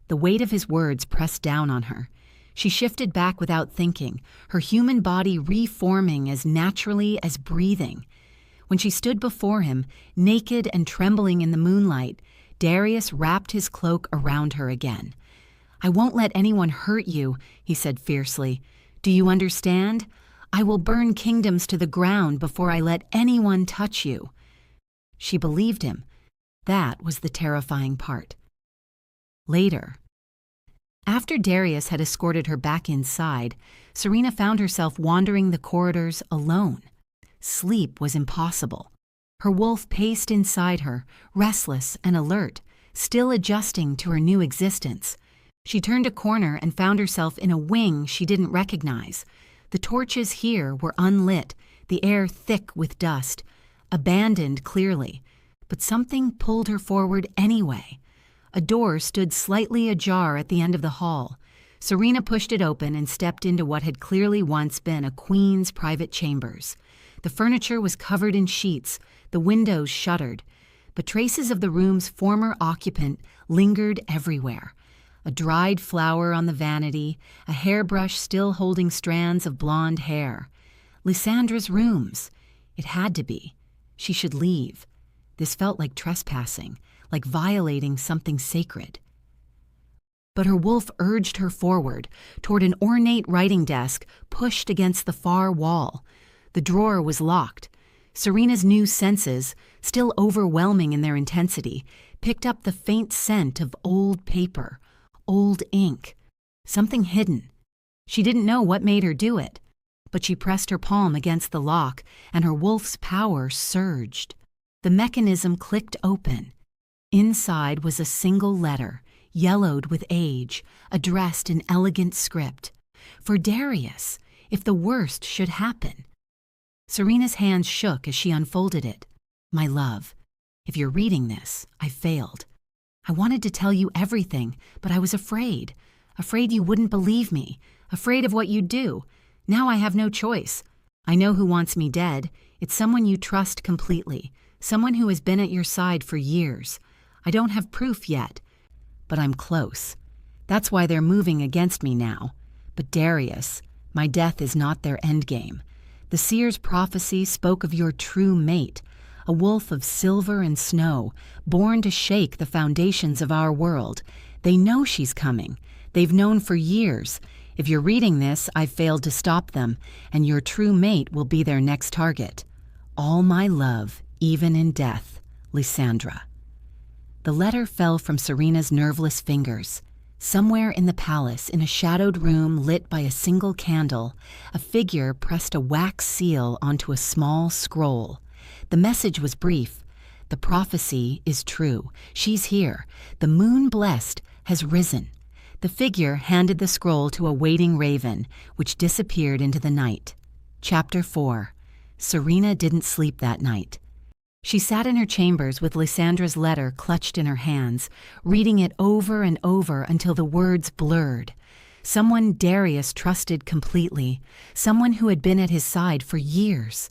The weight of his words pressed down on her. She shifted back without thinking, her human body reforming as naturally as breathing. When she stood before him, naked and trembling in the moonlight, Darius wrapped his cloak around her again. "I won't let anyone hurt you," he said fiercely. "Do you understand? I will burn kingdoms to the ground before I let anyone touch you." She believed him. That was the terrifying part. Later, after Darius had escorted her back inside, Serena found herself wandering the corridors alone. Sleep was impossible. Her wolf paced inside her, restless and alert, still adjusting to her new existence. She turned a corner and found herself in a wing she didn't recognize. The torches here were unlit, the air thick with dust, abandoned clearly, but something pulled her forward anyway. A door stood slightly ajar at the end of the hall. Serena pushed it open and stepped into what had clearly once been a queen's private chambers. The furniture was covered in sheets, the windows shuttered, but traces of the room's former occupant lingered everywhere. A dried flower on the vanity, a hairbrush still holding strands of blonde hair. Lysandra's rooms. It had to be. She should leave. This felt like trespassing, like violating something sacred. But her wolf urged her forward, toward an ornate writing desk pushed against the far wall. The drawer was locked. Serena's new senses, still overwhelming in their intensity, picked up the faint scent of old paper, old ink, something hidden. She didn't know what made her do it, but she pressed her palm against the lock, and her wolf's power surged. The mechanism clicked open. Inside was a single letter, yellowed with age, addressed in elegant script. For Darius, if the worst should happen. Serena's hands shook as she unfolded it. "My love, if you're reading this, I failed. I wanted to tell you everything, but I was afraid. Afraid you wouldn't believe me. Afraid of what you'd do. Now I have no choice. I know who wants me dead. It's someone you trust completely. Someone who has been at your side for years. I don't have proof yet, but I'm close. That's why they're moving against me now. But Darius, my death is not their endgame. The seer's prophecy spoke of your true mate, a wolf of silver and snow, born to shake the foundations of our world. They know she's coming. They've known for years. If you're reading this, I've failed to stop them, and your true mate will be their next target. All my love, even in death, Lysandra." The letter fell from Serena's nerveless fingers. Somewhere in the palace, in a shadowed room lit by a single candle, a figure pressed a wax seal onto a small scroll. The message was brief. The prophecy is true. She's here. The moon blessed has risen. The figure handed the scroll to a waiting raven, which disappeared into the night. Chapter 4. Serena didn't sleep that night. She sat in her chambers with Lysandra's letter clutched in her hands, reading it over and over until the words blurred. Someone Darius trusted completely, someone who had been at his side for years.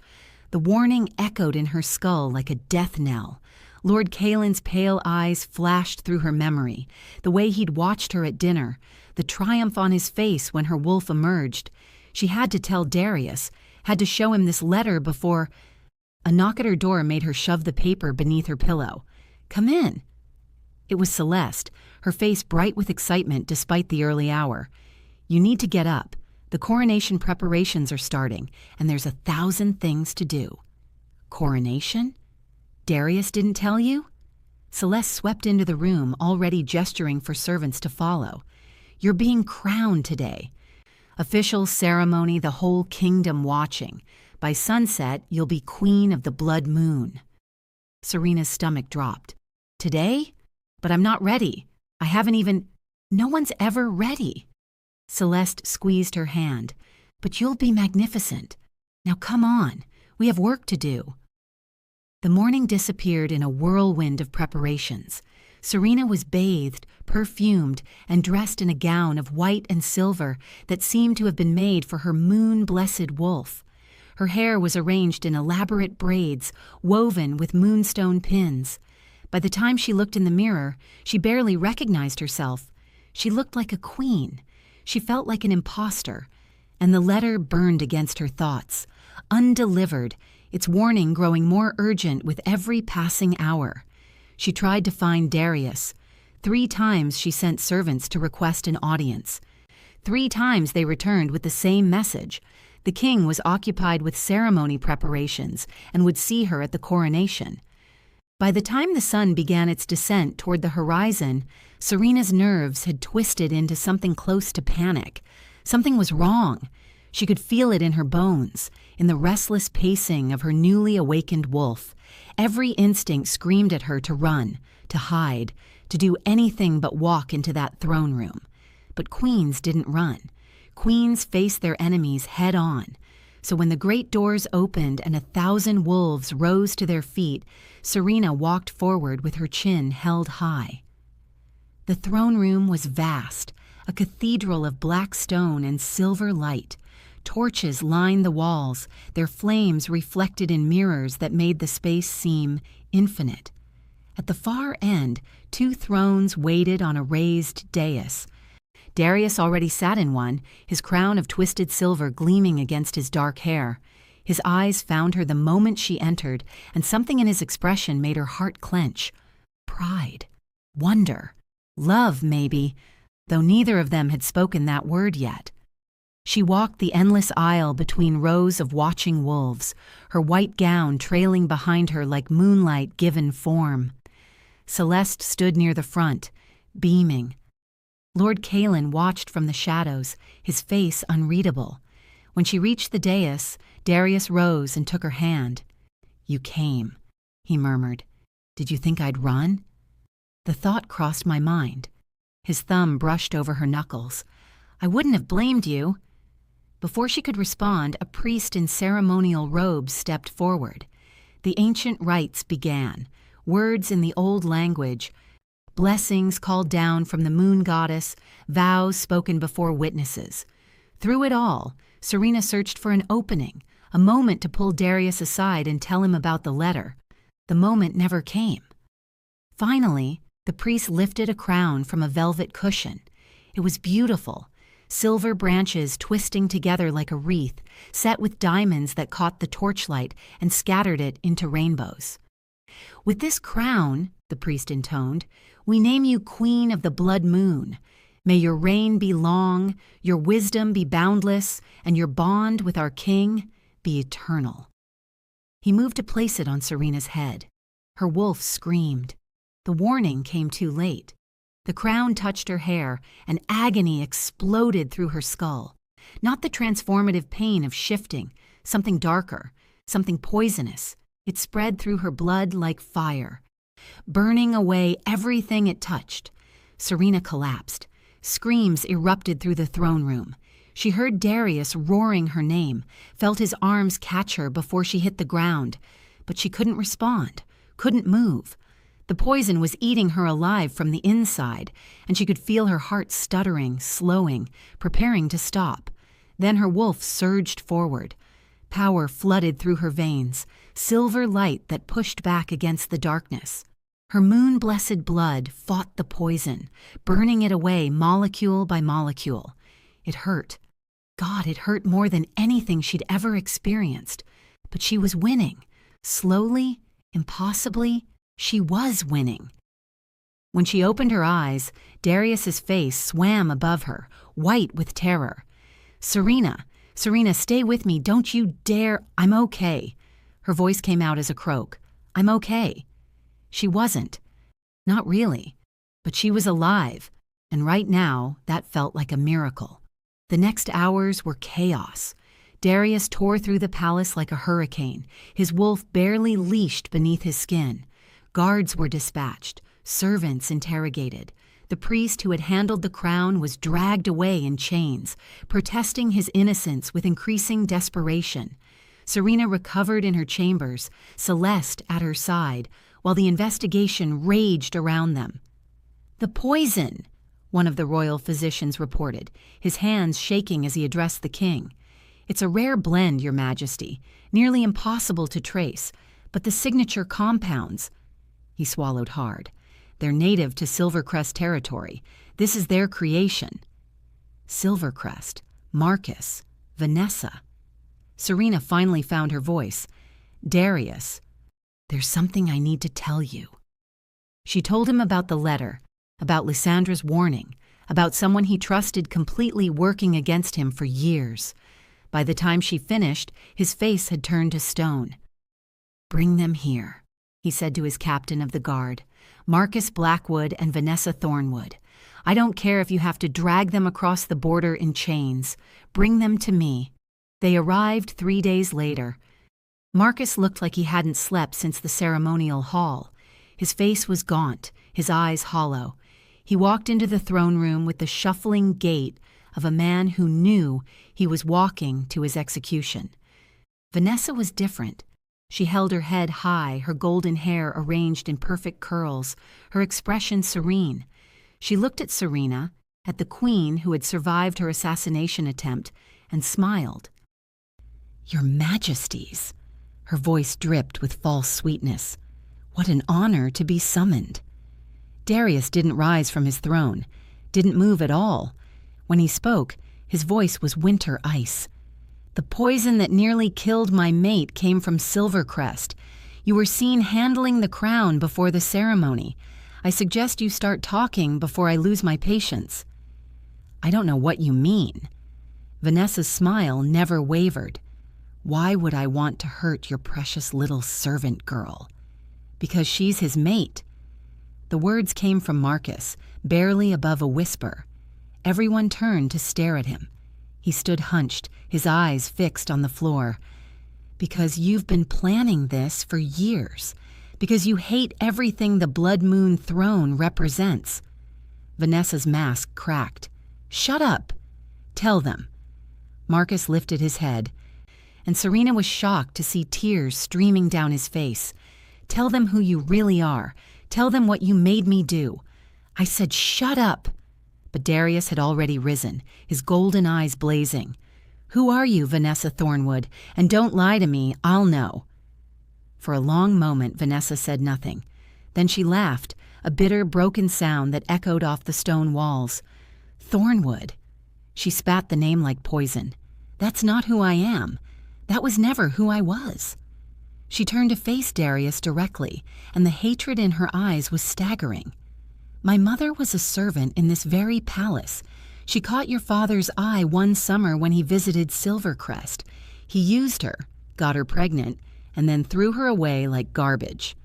The warning echoed in her skull like a death knell. Lord Kaelin's pale eyes flashed through her memory, the way he'd watched her at dinner, the triumph on his face when her wolf emerged. She had to tell Darius, had to show him this letter before... A knock at her door made her shove the paper beneath her pillow. "Come in." It was Celeste, her face bright with excitement despite the early hour. "You need to get up. The coronation preparations are starting, and there's 1,000 things to do." "Coronation? Darius didn't tell you?" Celeste swept into the room, already gesturing for servants to follow. "You're being crowned today. Official ceremony, the whole kingdom watching. By sunset, you'll be Queen of the Blood Moon." Serena's stomach dropped. "Today? But I'm not ready. I haven't even... No one's ever ready." Celeste squeezed her hand. "But you'll be magnificent. Now come on. We have work to do." The morning disappeared in a whirlwind of preparations. Serena was bathed, perfumed, and dressed in a gown of white and silver that seemed to have been made for her moon-blessed wolf. Her hair was arranged in elaborate braids, woven with moonstone pins. By the time she looked in the mirror, she barely recognized herself. She looked like a queen. She felt like an imposter. And the letter burned against her thoughts. Undelivered, its warning growing more urgent with every passing hour. She tried to find Darius. 3 times she sent servants to request an audience. 3 times they returned with the same message. The king was occupied with ceremony preparations and would see her at the coronation. By the time the sun began its descent toward the horizon, Serena's nerves had twisted into something close to panic. Something was wrong. She could feel it in her bones, in the restless pacing of her newly awakened wolf. Every instinct screamed at her to run, to hide, to do anything but walk into that throne room. But queens didn't run. Queens faced their enemies head on. So when the great doors opened and 1,000 wolves rose to their feet, Serena walked forward with her chin held high. The throne room was vast, a cathedral of black stone and silver light. Torches lined the walls, their flames reflected in mirrors that made the space seem infinite. At the far end, 2 thrones waited on a raised dais. Darius already sat in one, his crown of twisted silver gleaming against his dark hair. His eyes found her the moment she entered, and something in his expression made her heart clench. Pride, wonder, love maybe, though neither of them had spoken that word yet. She walked the endless aisle between rows of watching wolves, her white gown trailing behind her like moonlight given form. Celeste stood near the front, beaming. Lord Kaelin watched from the shadows, his face unreadable. When she reached the dais, Darius rose and took her hand. "You came," he murmured. "Did you think I'd run?" The thought crossed my mind. His thumb brushed over her knuckles. "I wouldn't have blamed you." Before she could respond, a priest in ceremonial robes stepped forward. The ancient rites began, words in the old language, blessings called down from the moon goddess, vows spoken before witnesses. Through it all, Serena searched for an opening, a moment to pull Darius aside and tell him about the letter. The moment never came. Finally, the priest lifted a crown from a velvet cushion. It was beautiful, silver branches twisting together like a wreath, set with diamonds that caught the torchlight and scattered it into rainbows. "With this crown," the priest intoned, "we name you Queen of the Blood Moon. May your reign be long, your wisdom be boundless, and your bond with our king be eternal." He moved to place it on Serena's head. Her wolf screamed. The warning came too late. The crown touched her hair, and agony exploded through her skull. Not the transformative pain of shifting, something darker, something poisonous. It spread through her blood like fire, burning away everything it touched. Serena collapsed. Screams erupted through the throne room. She heard Darius roaring her name, felt his arms catch her before she hit the ground, but she couldn't respond, couldn't move. The poison was eating her alive from the inside, and she could feel her heart stuttering, slowing, preparing to stop. Then her wolf surged forward. Power flooded through her veins, silver light that pushed back against the darkness. Her moon-blessed blood fought the poison, burning it away molecule by molecule. It hurt. God, it hurt more than anything she'd ever experienced. But she was winning. Slowly, impossibly, she was winning. When she opened her eyes, Darius's face swam above her, white with terror. Serena, stay with me. Don't you dare. I'm okay. Her voice came out as a croak. I'm okay. She wasn't. Not really. But she was alive, and right now that felt like a miracle. The next hours were chaos. Darius tore through the palace like a hurricane, his wolf barely leashed beneath his skin. Guards were dispatched, servants interrogated. The priest who had handled the crown was dragged away in chains, protesting his innocence with increasing desperation. Serena recovered in her chambers, Celeste at her side, while the investigation raged around them. "The poison," one of the royal physicians reported, his hands shaking as he addressed the king. "It's a rare blend, Your Majesty, nearly impossible to trace, but the signature compounds—" He swallowed hard. "They're native to Silvercrest territory. This is their creation." Silvercrest, Marcus, Vanessa. Serena finally found her voice. "Darius, there's something I need to tell you." She told him about the letter, about Lysandra's warning, about someone he trusted completely working against him for years. By the time she finished, his face had turned to stone. "Bring them here," he said to his captain of the guard, Marcus Blackwood and Vanessa Thornwood. "I don't care if you have to drag them across the border in chains. Bring them to me." They arrived 3 days later. Marcus looked like he hadn't slept since the ceremonial hall. His face was gaunt, his eyes hollow. He walked into the throne room with the shuffling gait of a man who knew he was walking to his execution. Vanessa was different. She held her head high, her golden hair arranged in perfect curls, her expression serene. She looked at Serena, at the queen who had survived her assassination attempt, and smiled. "Your Majesties," her voice dripped with false sweetness. "What an honor to be summoned." Darius didn't rise from his throne, didn't move at all. When he spoke, his voice was winter ice. "The poison that nearly killed my mate came from Silvercrest. You were seen handling the crown before the ceremony. I suggest you start talking before I lose my patience." "I don't know what you mean." Vanessa's smile never wavered. "Why would I want to hurt your precious little servant girl?" "Because she's his mate." The words came from Marcus, barely above a whisper. Everyone turned to stare at him. He stood hunched, his eyes fixed on the floor. "Because you've been planning this for years. Because you hate everything the Blood Moon throne represents." Vanessa's mask cracked. "Shut up. Tell them." Marcus lifted his head, and Serena was shocked to see tears streaming down his face. "Tell them who you really are. Tell them what you made me do." "I said shut up." But Darius had already risen, his golden eyes blazing. "Who are you, Vanessa Thornwood? And don't lie to me, I'll know." For a long moment, Vanessa said nothing. Then she laughed, a bitter, broken sound that echoed off the stone walls. "Thornwood." She spat the name like poison. "That's not who I am. That was never who I was." She turned to face Darius directly, and the hatred in her eyes was staggering. "My mother was a servant in this very palace. She caught your father's eye one summer when he visited Silvercrest. He used her, got her pregnant, and then threw her away like garbage."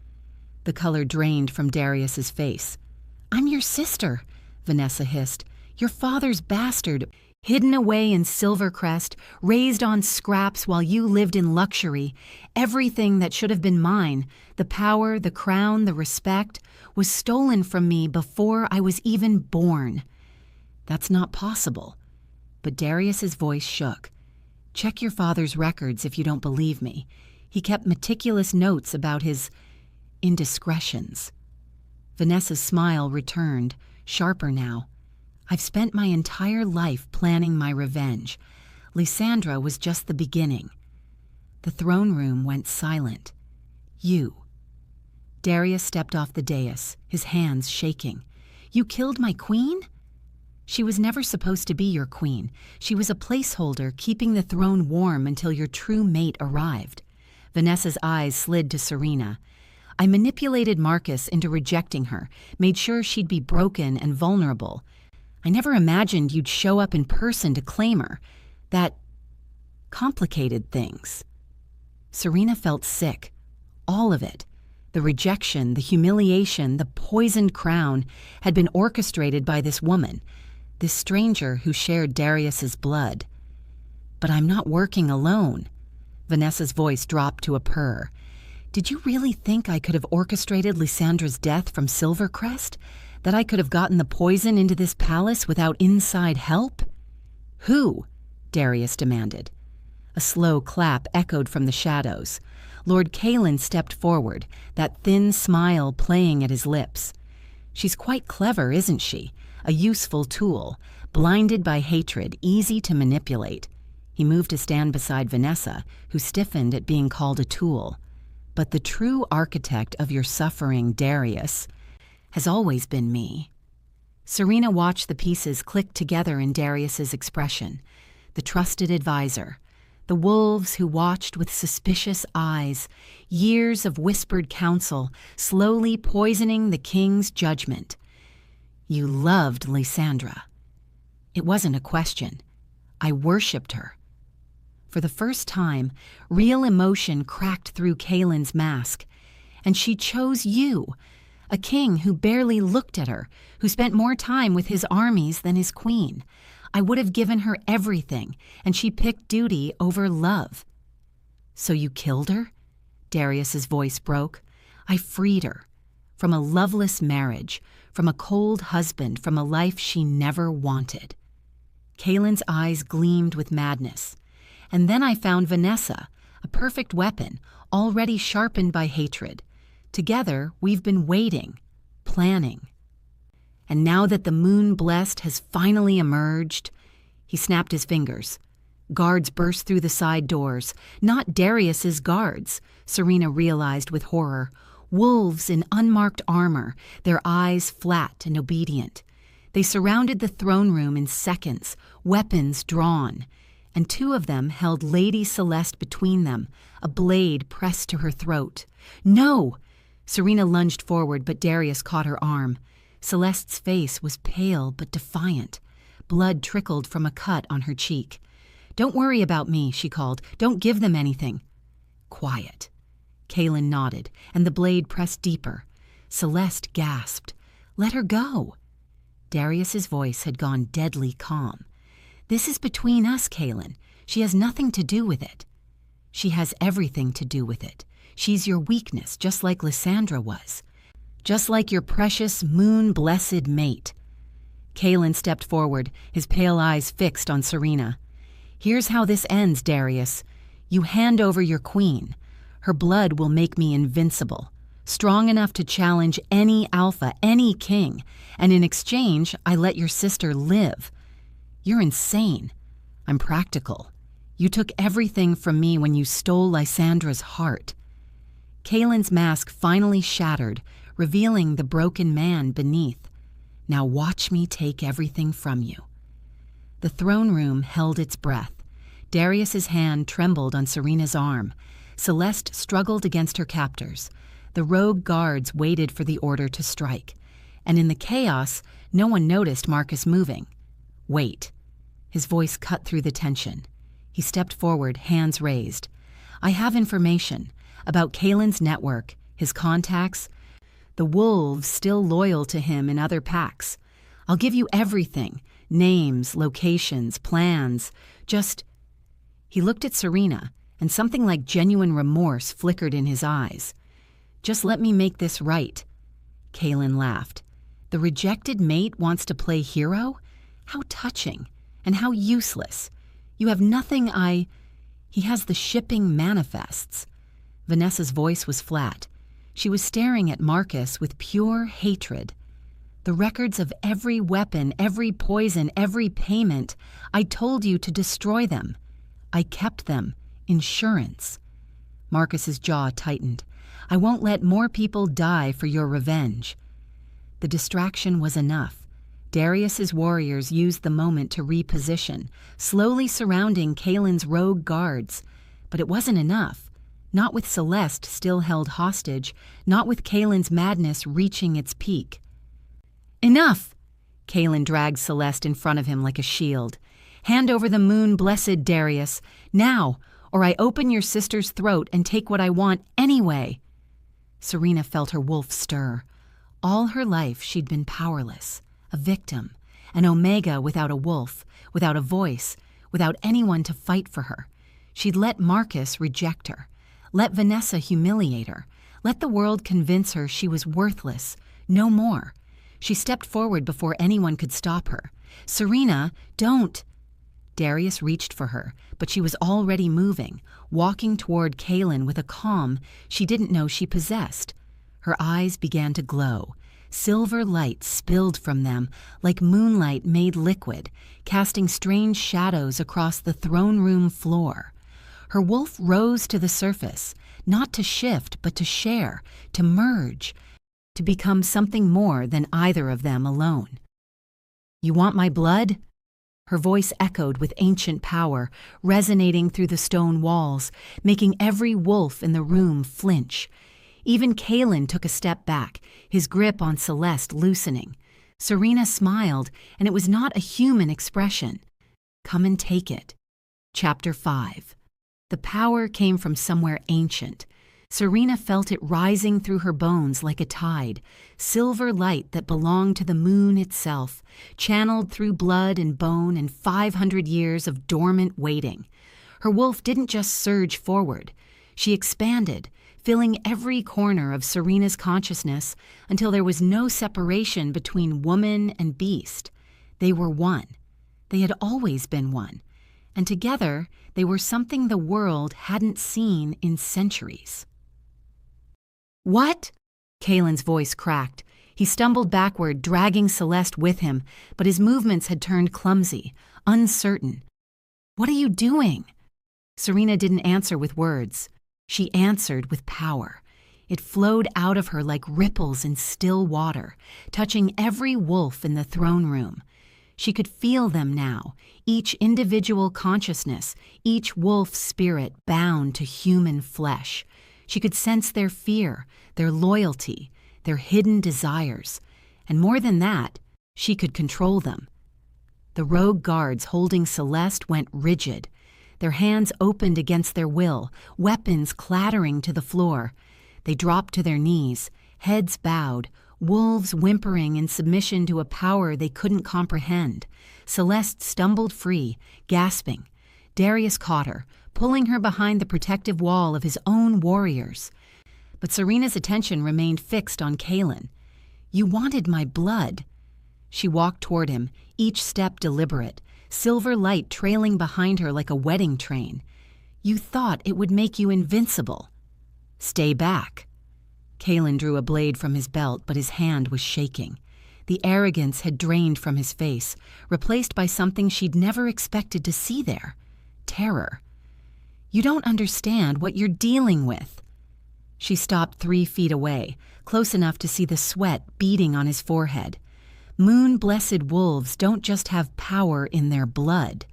The color drained from Darius's face. "I'm your sister. Vanessa hissed. "Your father's bastard, hidden away in Silvercrest, raised on scraps while you lived in luxury. Everything that should have been mine, the power, the crown, the respect, was stolen from me before I was even born." "That's not possible." But Darius's voice shook. "Check your father's records if you don't believe me. He kept meticulous notes about his indiscretions." Vanessa's smile returned, sharper now. "I've spent my entire life planning my revenge. Lysandra was just the beginning." The throne room went silent. "You." Darius stepped off the dais, his hands shaking. "You killed my queen?" "She was never supposed to be your queen. She was a placeholder keeping the throne warm until your true mate arrived." Vanessa's eyes slid to Serena. "I manipulated Marcus into rejecting her, made sure she'd be broken and vulnerable. I never imagined you'd show up in person to claim her. That complicated things." Serena felt sick. All of it. The rejection, the humiliation, the poisoned crown had been orchestrated by this woman, this stranger who shared Darius's blood. "But I'm not working alone." Vanessa's voice dropped to a purr. "Did you really think I could have orchestrated Lysandra's death from Silvercrest? That I could have gotten the poison into this palace without inside help?" "Who?" Darius demanded. A slow clap echoed from the shadows. Lord Calen stepped forward, that thin smile playing at his lips. "She's quite clever, isn't she? A useful tool, blinded by hatred, easy to manipulate." He moved to stand beside Vanessa, who stiffened at being called a tool. "But the true architect of your suffering, Darius, has always been me." Serena watched the pieces click together in Darius's expression. The trusted advisor, the wolves who watched with suspicious eyes, years of whispered counsel slowly poisoning the king's judgment. "You loved Lysandra." "It wasn't a question. I worshipped her." For the first time, real emotion cracked through Caelan's mask. "And she chose you, a king who barely looked at her, who spent more time with his armies than his queen. I would have given her everything, and she picked duty over love." "So you killed her?" Darius's voice broke. "I freed her. From a loveless marriage, from a cold husband, from a life she never wanted." Caelan's eyes gleamed with madness. "And then I found Vanessa, a perfect weapon, already sharpened by hatred. Together, we've been waiting, planning. And now that the moon blessed has finally emerged," he snapped his fingers. Guards burst through the side doors. Not Darius's guards, Serena realized with horror. Wolves in unmarked armor, their eyes flat and obedient. They surrounded the throne room in seconds, weapons drawn, and two of them held Lady Celeste between them, a blade pressed to her throat. "No!" Serena lunged forward, but Darius caught her arm. Celeste's face was pale but defiant. Blood trickled from a cut on her cheek. "Don't worry about me," she called. "Don't give them anything." "Quiet." Calen nodded, and the blade pressed deeper. Celeste gasped. "Let her go." Darius's voice had gone deadly calm. "This is between us, Calen. She has nothing to do with it." "She has everything to do with it. She's your weakness, just like Lysandra was. Just like your precious, moon-blessed mate." Calen stepped forward, his pale eyes fixed on Serena. "Here's how this ends, Darius. You hand over your queen. Her blood will make me invincible, strong enough to challenge any alpha, any king, and in exchange, I let your sister live. You're insane. I'm practical. You took everything from me when you stole Lysandra's heart." Caelan's mask finally shattered, revealing the broken man beneath. "Now watch me take everything from you." The throne room held its breath. Darius's hand trembled on Serena's arm. Celeste struggled against her captors. The rogue guards waited for the order to strike. And in the chaos, no one noticed Marcus moving. "Wait." His voice cut through the tension. He stepped forward, hands raised. "I have information about Caelan's network, his contacts, the wolves still loyal to him in other packs. I'll give you everything. Names, locations, plans. Just—" He looked at Serena, and something like genuine remorse flickered in his eyes. "Just let me make this right." Kaelin laughed. "The rejected mate wants to play hero? How touching, and how useless. You have nothing He has the shipping manifests." Vanessa's voice was flat. She was staring at Marcus with pure hatred. "The records of every weapon, every poison, every payment. I told you to destroy them. I kept them. Insurance." Marcus's jaw tightened. "I won't let more people die for your revenge." The distraction was enough. Darius's warriors used the moment to reposition, slowly surrounding Kaelin's rogue guards. But it wasn't enough. Not with Celeste still held hostage, not with Kaelin's madness reaching its peak. "Enough!" Kaelin dragged Celeste in front of him like a shield. "Hand over the moon-blessed Darius, now, or I open your sister's throat and take what I want anyway." Serena felt her wolf stir. All her life she'd been powerless, a victim, an Omega without a wolf, without a voice, without anyone to fight for her. She'd let Marcus reject her, let Vanessa humiliate her, let the world convince her she was worthless, no more. She stepped forward before anyone could stop her. "Serena, don't!" Darius reached for her, but she was already moving, walking toward Kaelin with a calm she didn't know she possessed. Her eyes began to glow. Silver light spilled from them like moonlight made liquid, casting strange shadows across the throne room floor. Her wolf rose to the surface, not to shift but to share, to merge, to become something more than either of them alone. "You want my blood?" Her voice echoed with ancient power, resonating through the stone walls, making every wolf in the room flinch. Even Kaelin took a step back, his grip on Celeste loosening. Serena smiled, and it was not a human expression. "Come and take it." Chapter 5. The power came from somewhere ancient. Serena felt it rising through her bones like a tide, silver light that belonged to the moon itself, channeled through blood and bone and 500 years of dormant waiting. Her wolf didn't just surge forward. She expanded, filling every corner of Serena's consciousness until there was no separation between woman and beast. They were one. They had always been one. And together, they were something the world hadn't seen in centuries. "What?" Kaelin's voice cracked. He stumbled backward, dragging Celeste with him, but his movements had turned clumsy, uncertain. "What are you doing?" Serena didn't answer with words. She answered with power. It flowed out of her like ripples in still water, touching every wolf in the throne room. She could feel them now, each individual consciousness, each wolf spirit bound to human flesh. She could sense their fear, their loyalty, their hidden desires. And more than that, she could control them. The rogue guards holding Celeste went rigid. Their hands opened against their will, weapons clattering to the floor. They dropped to their knees, heads bowed, wolves whimpering in submission to a power they couldn't comprehend. Celeste stumbled free, gasping. Darius caught her, pulling her behind the protective wall of his own warriors. But Serena's attention remained fixed on Kaelin. "You wanted my blood." She walked toward him, each step deliberate, silver light trailing behind her like a wedding train. "You thought it would make you invincible." "Stay back." Kaelin drew a blade from his belt, but his hand was shaking. The arrogance had drained from his face, replaced by something she'd never expected to see there. Terror. "You don't understand what you're dealing with." She stopped 3 feet away, close enough to see the sweat beading on his forehead. Moon-blessed wolves don't just have power in their blood.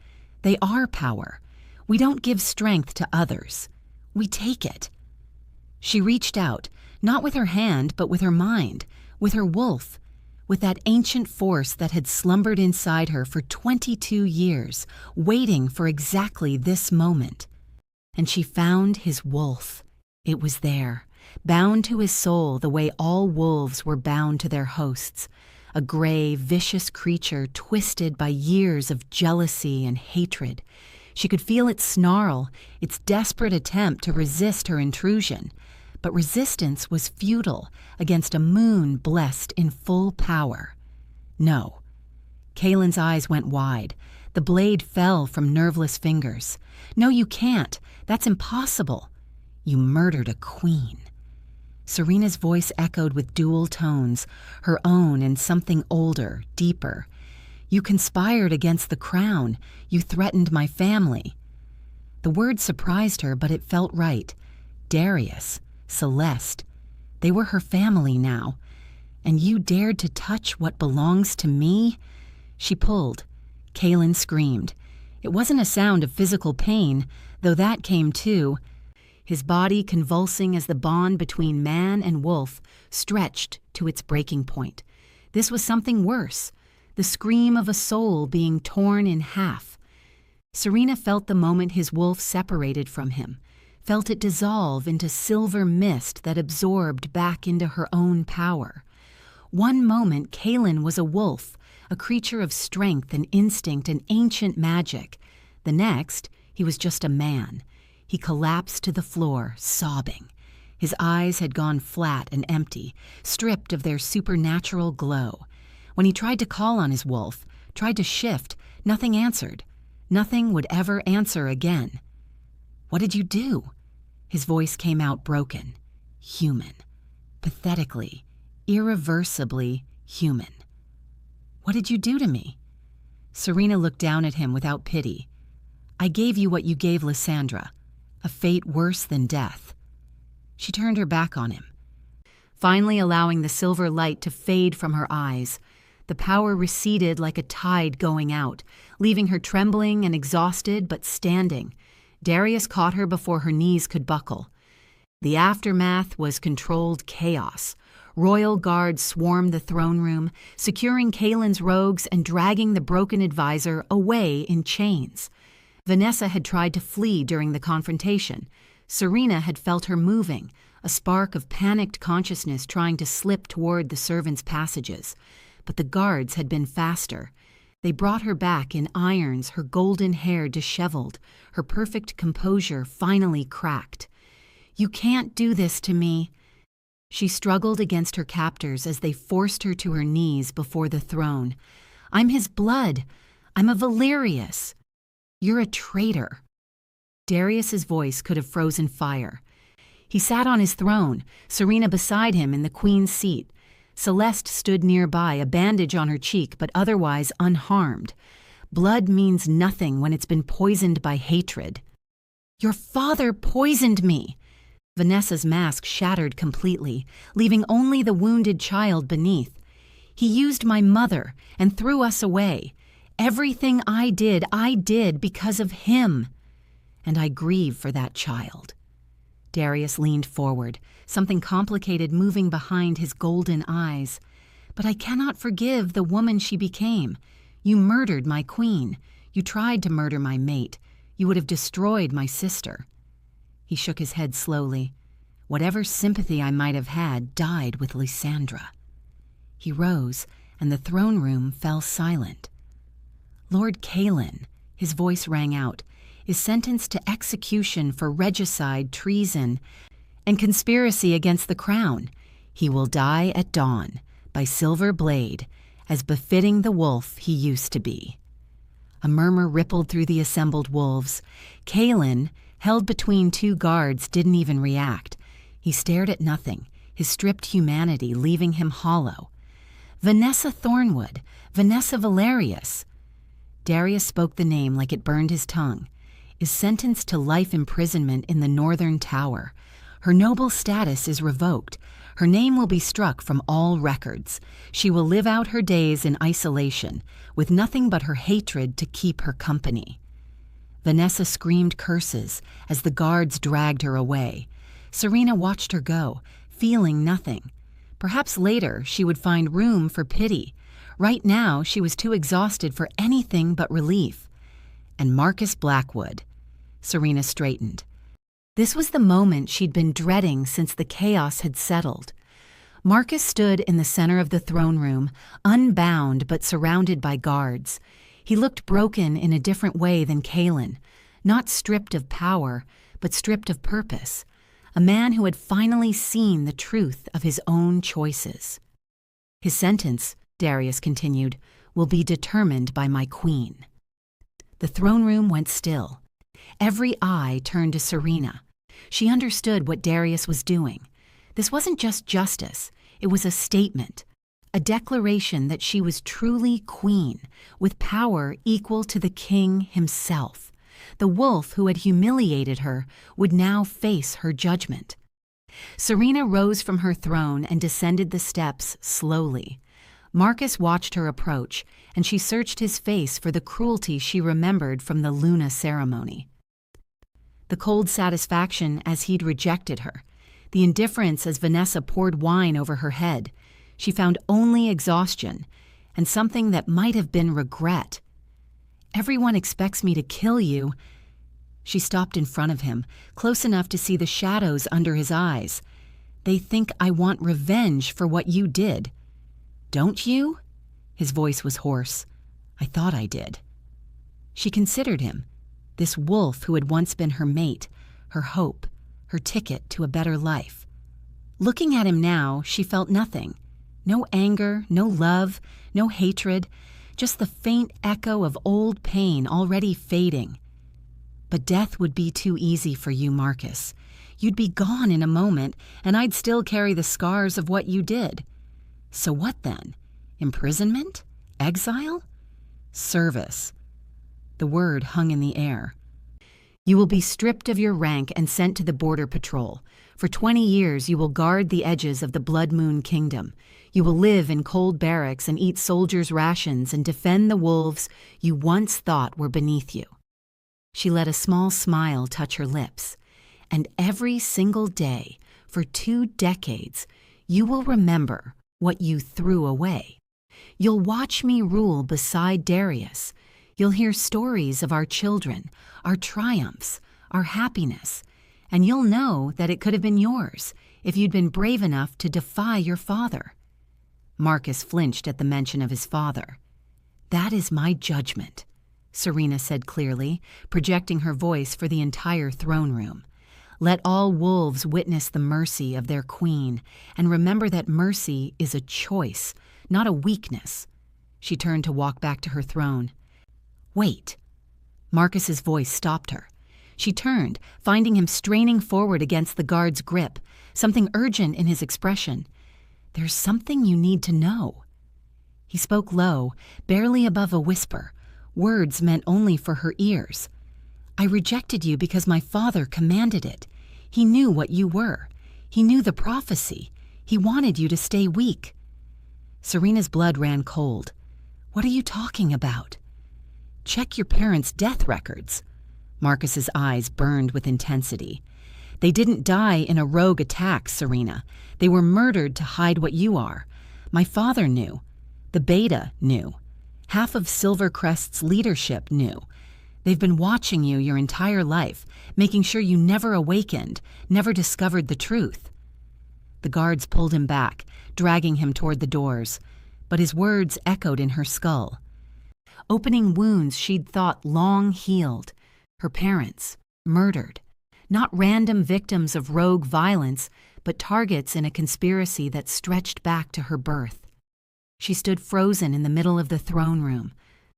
They are power. We don't give strength to others. We take it. She reached out, not with her hand, but with her mind, with her wolf, with that ancient force that had slumbered inside her for 22 years, waiting for exactly this moment. And she found his wolf. It was there, bound to his soul the way all wolves were bound to their hosts, a gray, vicious creature twisted by years of jealousy and hatred. She could feel its snarl, its desperate attempt to resist her intrusion. But resistance was futile against a moon blessed in full power. No. Kaylin's eyes went wide. The blade fell from nerveless fingers. No, you can't. That's impossible. You murdered a queen. Serena's voice echoed with dual tones, her own and something older, deeper. You conspired against the crown. You threatened my family. The word surprised her, but it felt right. Darius, Celeste, they were her family now. And you dared to touch what belongs to me? She pulled. Kaylin screamed. It wasn't a sound of physical pain, though that came too. His body convulsing as the bond between man and wolf stretched to its breaking point. This was something worse, the scream of a soul being torn in half. Serena felt the moment his wolf separated from him, felt it dissolve into silver mist that absorbed back into her own power. One moment Kaylin was a wolf, a creature of strength and instinct and ancient magic. The next, he was just a man. He collapsed to the floor, sobbing. His eyes had gone flat and empty, stripped of their supernatural glow. When he tried to call on his wolf, tried to shift, nothing answered. Nothing would ever answer again. What did you do? His voice came out broken. Human. Pathetically, irreversibly human. What did you do to me? Serena looked down at him without pity. I gave you what you gave Lysandra, a fate worse than death. She turned her back on him, finally allowing the silver light to fade from her eyes. The power receded like a tide going out, leaving her trembling and exhausted but standing. Darius caught her before her knees could buckle. The aftermath was controlled chaos. Royal guards swarmed the throne room, securing Kaylin's rogues and dragging the broken advisor away in chains. Vanessa had tried to flee during the confrontation. Serena had felt her moving, a spark of panicked consciousness trying to slip toward the servants' passages. But the guards had been faster. They brought her back in irons, her golden hair disheveled, her perfect composure finally cracked. You can't do this to me. She struggled against her captors as they forced her to her knees before the throne. I'm his blood. I'm a Valerius. You're a traitor. Darius's voice could have frozen fire. He sat on his throne, Serena beside him in the queen's seat. Celeste stood nearby, a bandage on her cheek, but otherwise unharmed. Blood means nothing when it's been poisoned by hatred. Your father poisoned me. Vanessa's mask shattered completely, leaving only the wounded child beneath. He used my mother and threw us away. Everything I did because of him. And I grieve for that child. Darius leaned forward, something complicated moving behind his golden eyes. But I cannot forgive the woman she became. You murdered my queen. You tried to murder my mate. You would have destroyed my sister. He shook his head slowly. Whatever sympathy I might have had died with Lysandra. He rose, and the throne room fell silent. Lord Kaylin, his voice rang out, is sentenced to execution for regicide, treason, and conspiracy against the crown. He will die at dawn, by silver blade, as befitting the wolf he used to be. A murmur rippled through the assembled wolves. Kaylin, held between two guards, didn't even react. He stared at nothing, his stripped humanity leaving him hollow. Vanessa Thornwood, Vanessa Valerius. Darius spoke the name like it burned his tongue. Is sentenced to life imprisonment in the Northern Tower. Her noble status is revoked. Her name will be struck from all records. She will live out her days in isolation, with nothing but her hatred to keep her company. Vanessa screamed curses as the guards dragged her away. Serena watched her go, feeling nothing. Perhaps later she would find room for pity. Right now she was too exhausted for anything but relief. And Marcus Blackwood. Serena straightened. This was the moment she'd been dreading since the chaos had settled. Marcus stood in the center of the throne room, unbound but surrounded by guards. He looked broken in a different way than Kaelin, not stripped of power, but stripped of purpose, a man who had finally seen the truth of his own choices. His sentence, Darius continued, will be determined by my queen. The throne room went still. Every eye turned to Serena. She understood what Darius was doing. This wasn't just justice, it was a statement, a declaration that she was truly queen, with power equal to the king himself. The wolf who had humiliated her would now face her judgment. Serena rose from her throne and descended the steps slowly. Marcus watched her approach, and she searched his face for the cruelty she remembered from the Luna ceremony. The cold satisfaction as he'd rejected her, the indifference as Vanessa poured wine over her head. She found only exhaustion, and something that might have been regret. Everyone expects me to kill you. She stopped in front of him, close enough to see the shadows under his eyes. They think I want revenge for what you did. Don't you? His voice was hoarse. I thought I did. She considered him, this wolf who had once been her mate, her hope, her ticket to a better life. Looking at him now, she felt nothing. No anger, no love, no hatred, just the faint echo of old pain already fading. But death would be too easy for you, Marcus. You'd be gone in a moment, and I'd still carry the scars of what you did. So what then? Imprisonment? Exile? Service. The word hung in the air. You will be stripped of your rank and sent to the border patrol. For 20 years you will guard the edges of the Blood Moon Kingdom. You will live in cold barracks and eat soldiers' rations and defend the wolves you once thought were beneath you. She let a small smile touch her lips. And every single day, for 2 decades, you will remember what you threw away. You'll watch me rule beside Darius. You'll hear stories of our children, our triumphs, our happiness, and you'll know that it could have been yours if you'd been brave enough to defy your father. Marcus flinched at the mention of his father. That is my judgment, Serena said clearly, projecting her voice for the entire throne room. Let all wolves witness the mercy of their queen, and remember that mercy is a choice, not a weakness. She turned to walk back to her throne. Wait. Marcus's voice stopped her. She turned, finding him straining forward against the guard's grip, something urgent in his expression. There's something you need to know. He spoke low, barely above a whisper, words meant only for her ears. I rejected you because my father commanded it. He knew what you were. He knew the prophecy. He wanted you to stay weak. Serena's blood ran cold. What are you talking about? Check your parents' death records. Marcus's eyes burned with intensity. They didn't die in a rogue attack, Serena. They were murdered to hide what you are. My father knew. The Beta knew. Half of Silvercrest's leadership knew. They've been watching you your entire life, making sure you never awakened, never discovered the truth. The guards pulled him back, dragging him toward the doors, but his words echoed in her skull. Opening wounds she'd thought long healed. Her parents, murdered. Not random victims of rogue violence, but targets in a conspiracy that stretched back to her birth. She stood frozen in the middle of the throne room,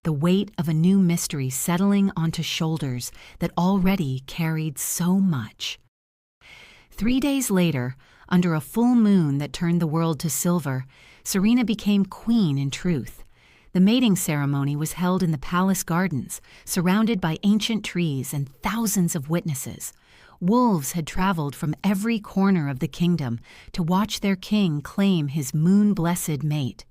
the weight of a new mystery settling onto shoulders that already carried so much. 3 days later, under a full moon that turned the world to silver, Serena became queen in truth. The mating ceremony was held in the palace gardens, surrounded by ancient trees and thousands of witnesses. Wolves had traveled from every corner of the kingdom to watch their king claim his moon-blessed mate.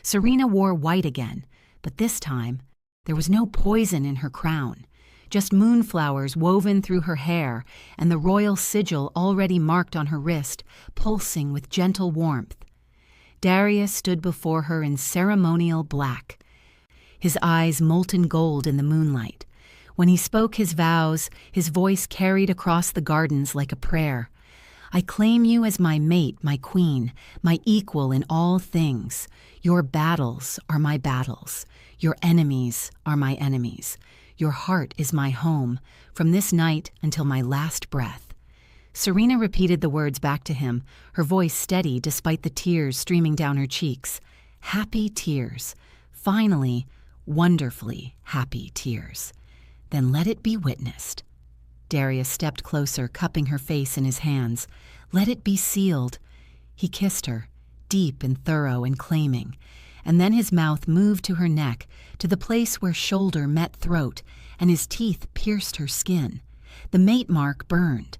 Serena wore white again, but this time there was no poison in her crown, just moonflowers woven through her hair and the royal sigil already marked on her wrist, pulsing with gentle warmth. Darius stood before her in ceremonial black, his eyes molten gold in the moonlight. When he spoke his vows, his voice carried across the gardens like a prayer. I claim you as my mate, my queen, my equal in all things. Your battles are my battles. Your enemies are my enemies. Your heart is my home, from this night until my last breath." Serena repeated the words back to him, her voice steady despite the tears streaming down her cheeks. Happy tears. Finally, wonderfully happy tears. "Then let it be witnessed." Darius stepped closer, cupping her face in his hands. "Let it be sealed." He kissed her, deep and thorough and claiming, and then his mouth moved to her neck, to the place where shoulder met throat, and his teeth pierced her skin. The mate mark burned,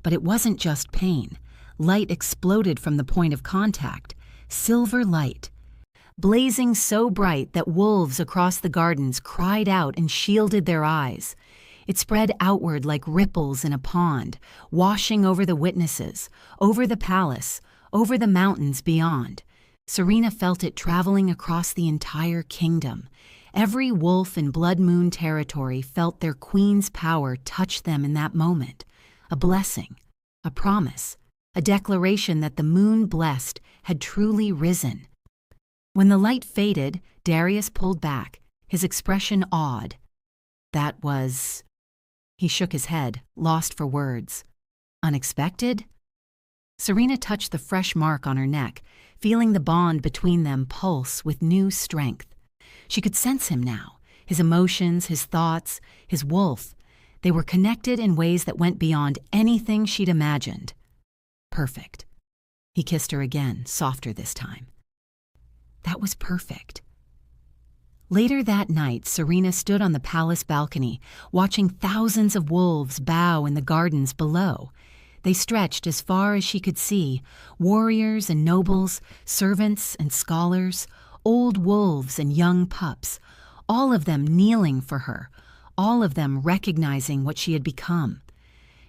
but it wasn't just pain. Light exploded from the point of contact, silver light, blazing so bright that wolves across the gardens cried out and shielded their eyes. It spread outward like ripples in a pond, washing over the witnesses, over the palace, over the mountains beyond. Serena felt it traveling across the entire kingdom. Every wolf in Blood Moon territory felt their queen's power touch them in that moment. A blessing, a promise, a declaration that the moon blessed had truly risen. When the light faded, Darius pulled back, his expression awed. That was... He shook his head, lost for words. Unexpected? Serena touched the fresh mark on her neck, feeling the bond between them pulse with new strength. She could sense him now, his emotions, his thoughts, his wolf. They were connected in ways that went beyond anything she'd imagined. Perfect. He kissed her again, softer this time. That was perfect. Later that night, Serena stood on the palace balcony, watching thousands of wolves bow in the gardens below. They stretched as far as she could see, warriors and nobles, servants and scholars, old wolves and young pups, all of them kneeling for her, all of them recognizing what she had become.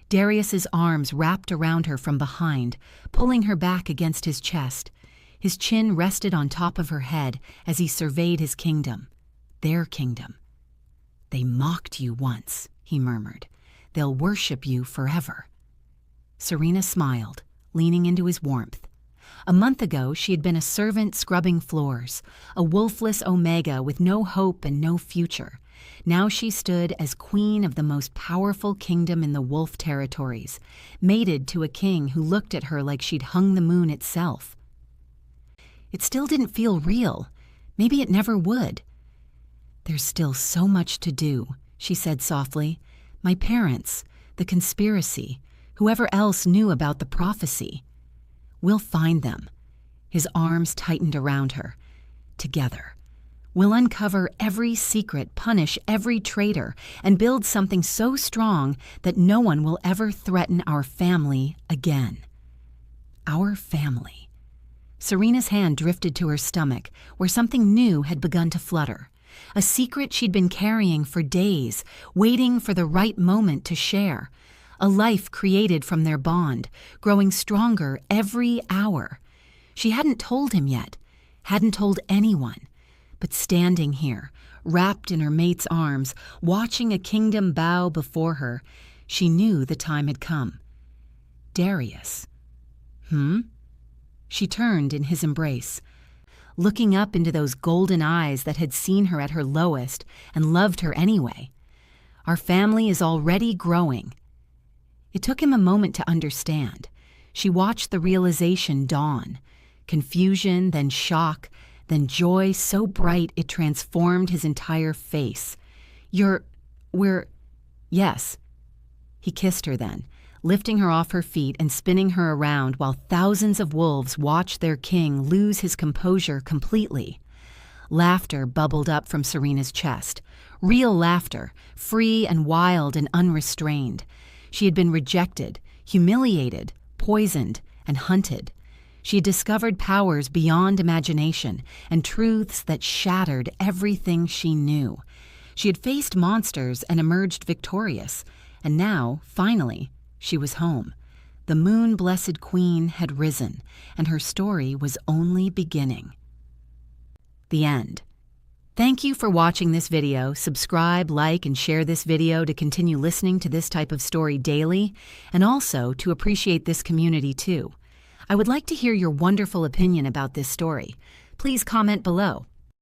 Darius's arms wrapped around her from behind, pulling her back against his chest. His chin rested on top of her head as he surveyed his kingdom, their kingdom. "They mocked you once," he murmured. "They'll worship you forever." Serena smiled, leaning into his warmth. A month ago, she had been a servant scrubbing floors, a wolfless omega with no hope and no future. Now she stood as queen of the most powerful kingdom in the wolf territories, mated to a king who looked at her like she'd hung the moon itself. It still didn't feel real. Maybe it never would. "There's still so much to do," she said softly. "My parents, the conspiracy, whoever else knew about the prophecy. We'll find them." His arms tightened around her. "Together. We'll uncover every secret, punish every traitor, and build something so strong that no one will ever threaten our family again." Our family. Serena's hand drifted to her stomach, where something new had begun to flutter. A secret she'd been carrying for days, waiting for the right moment to share. A life created from their bond, growing stronger every hour. She hadn't told him yet, hadn't told anyone. But standing here, wrapped in her mate's arms, watching a kingdom bow before her, she knew the time had come. Darius. She turned in his embrace, looking up into those golden eyes that had seen her at her lowest and loved her anyway. "Our family is already growing." It took him a moment to understand. She watched the realization dawn. Confusion, then shock, then joy so bright it transformed his entire face. Yes." He kissed her then, lifting her off her feet and spinning her around while thousands of wolves watched their king lose his composure completely. Laughter bubbled up from Serena's chest. Real laughter, free and wild and unrestrained. She had been rejected, humiliated, poisoned, and hunted. She had discovered powers beyond imagination and truths that shattered everything she knew. She had faced monsters and emerged victorious, and now, finally, she was home. The moon-blessed queen had risen, and her story was only beginning. The end. Thank you for watching this video. Subscribe, like, and share this video to continue listening to this type of story daily, and also to appreciate this community too. I would like to hear your wonderful opinion about this story. Please comment below.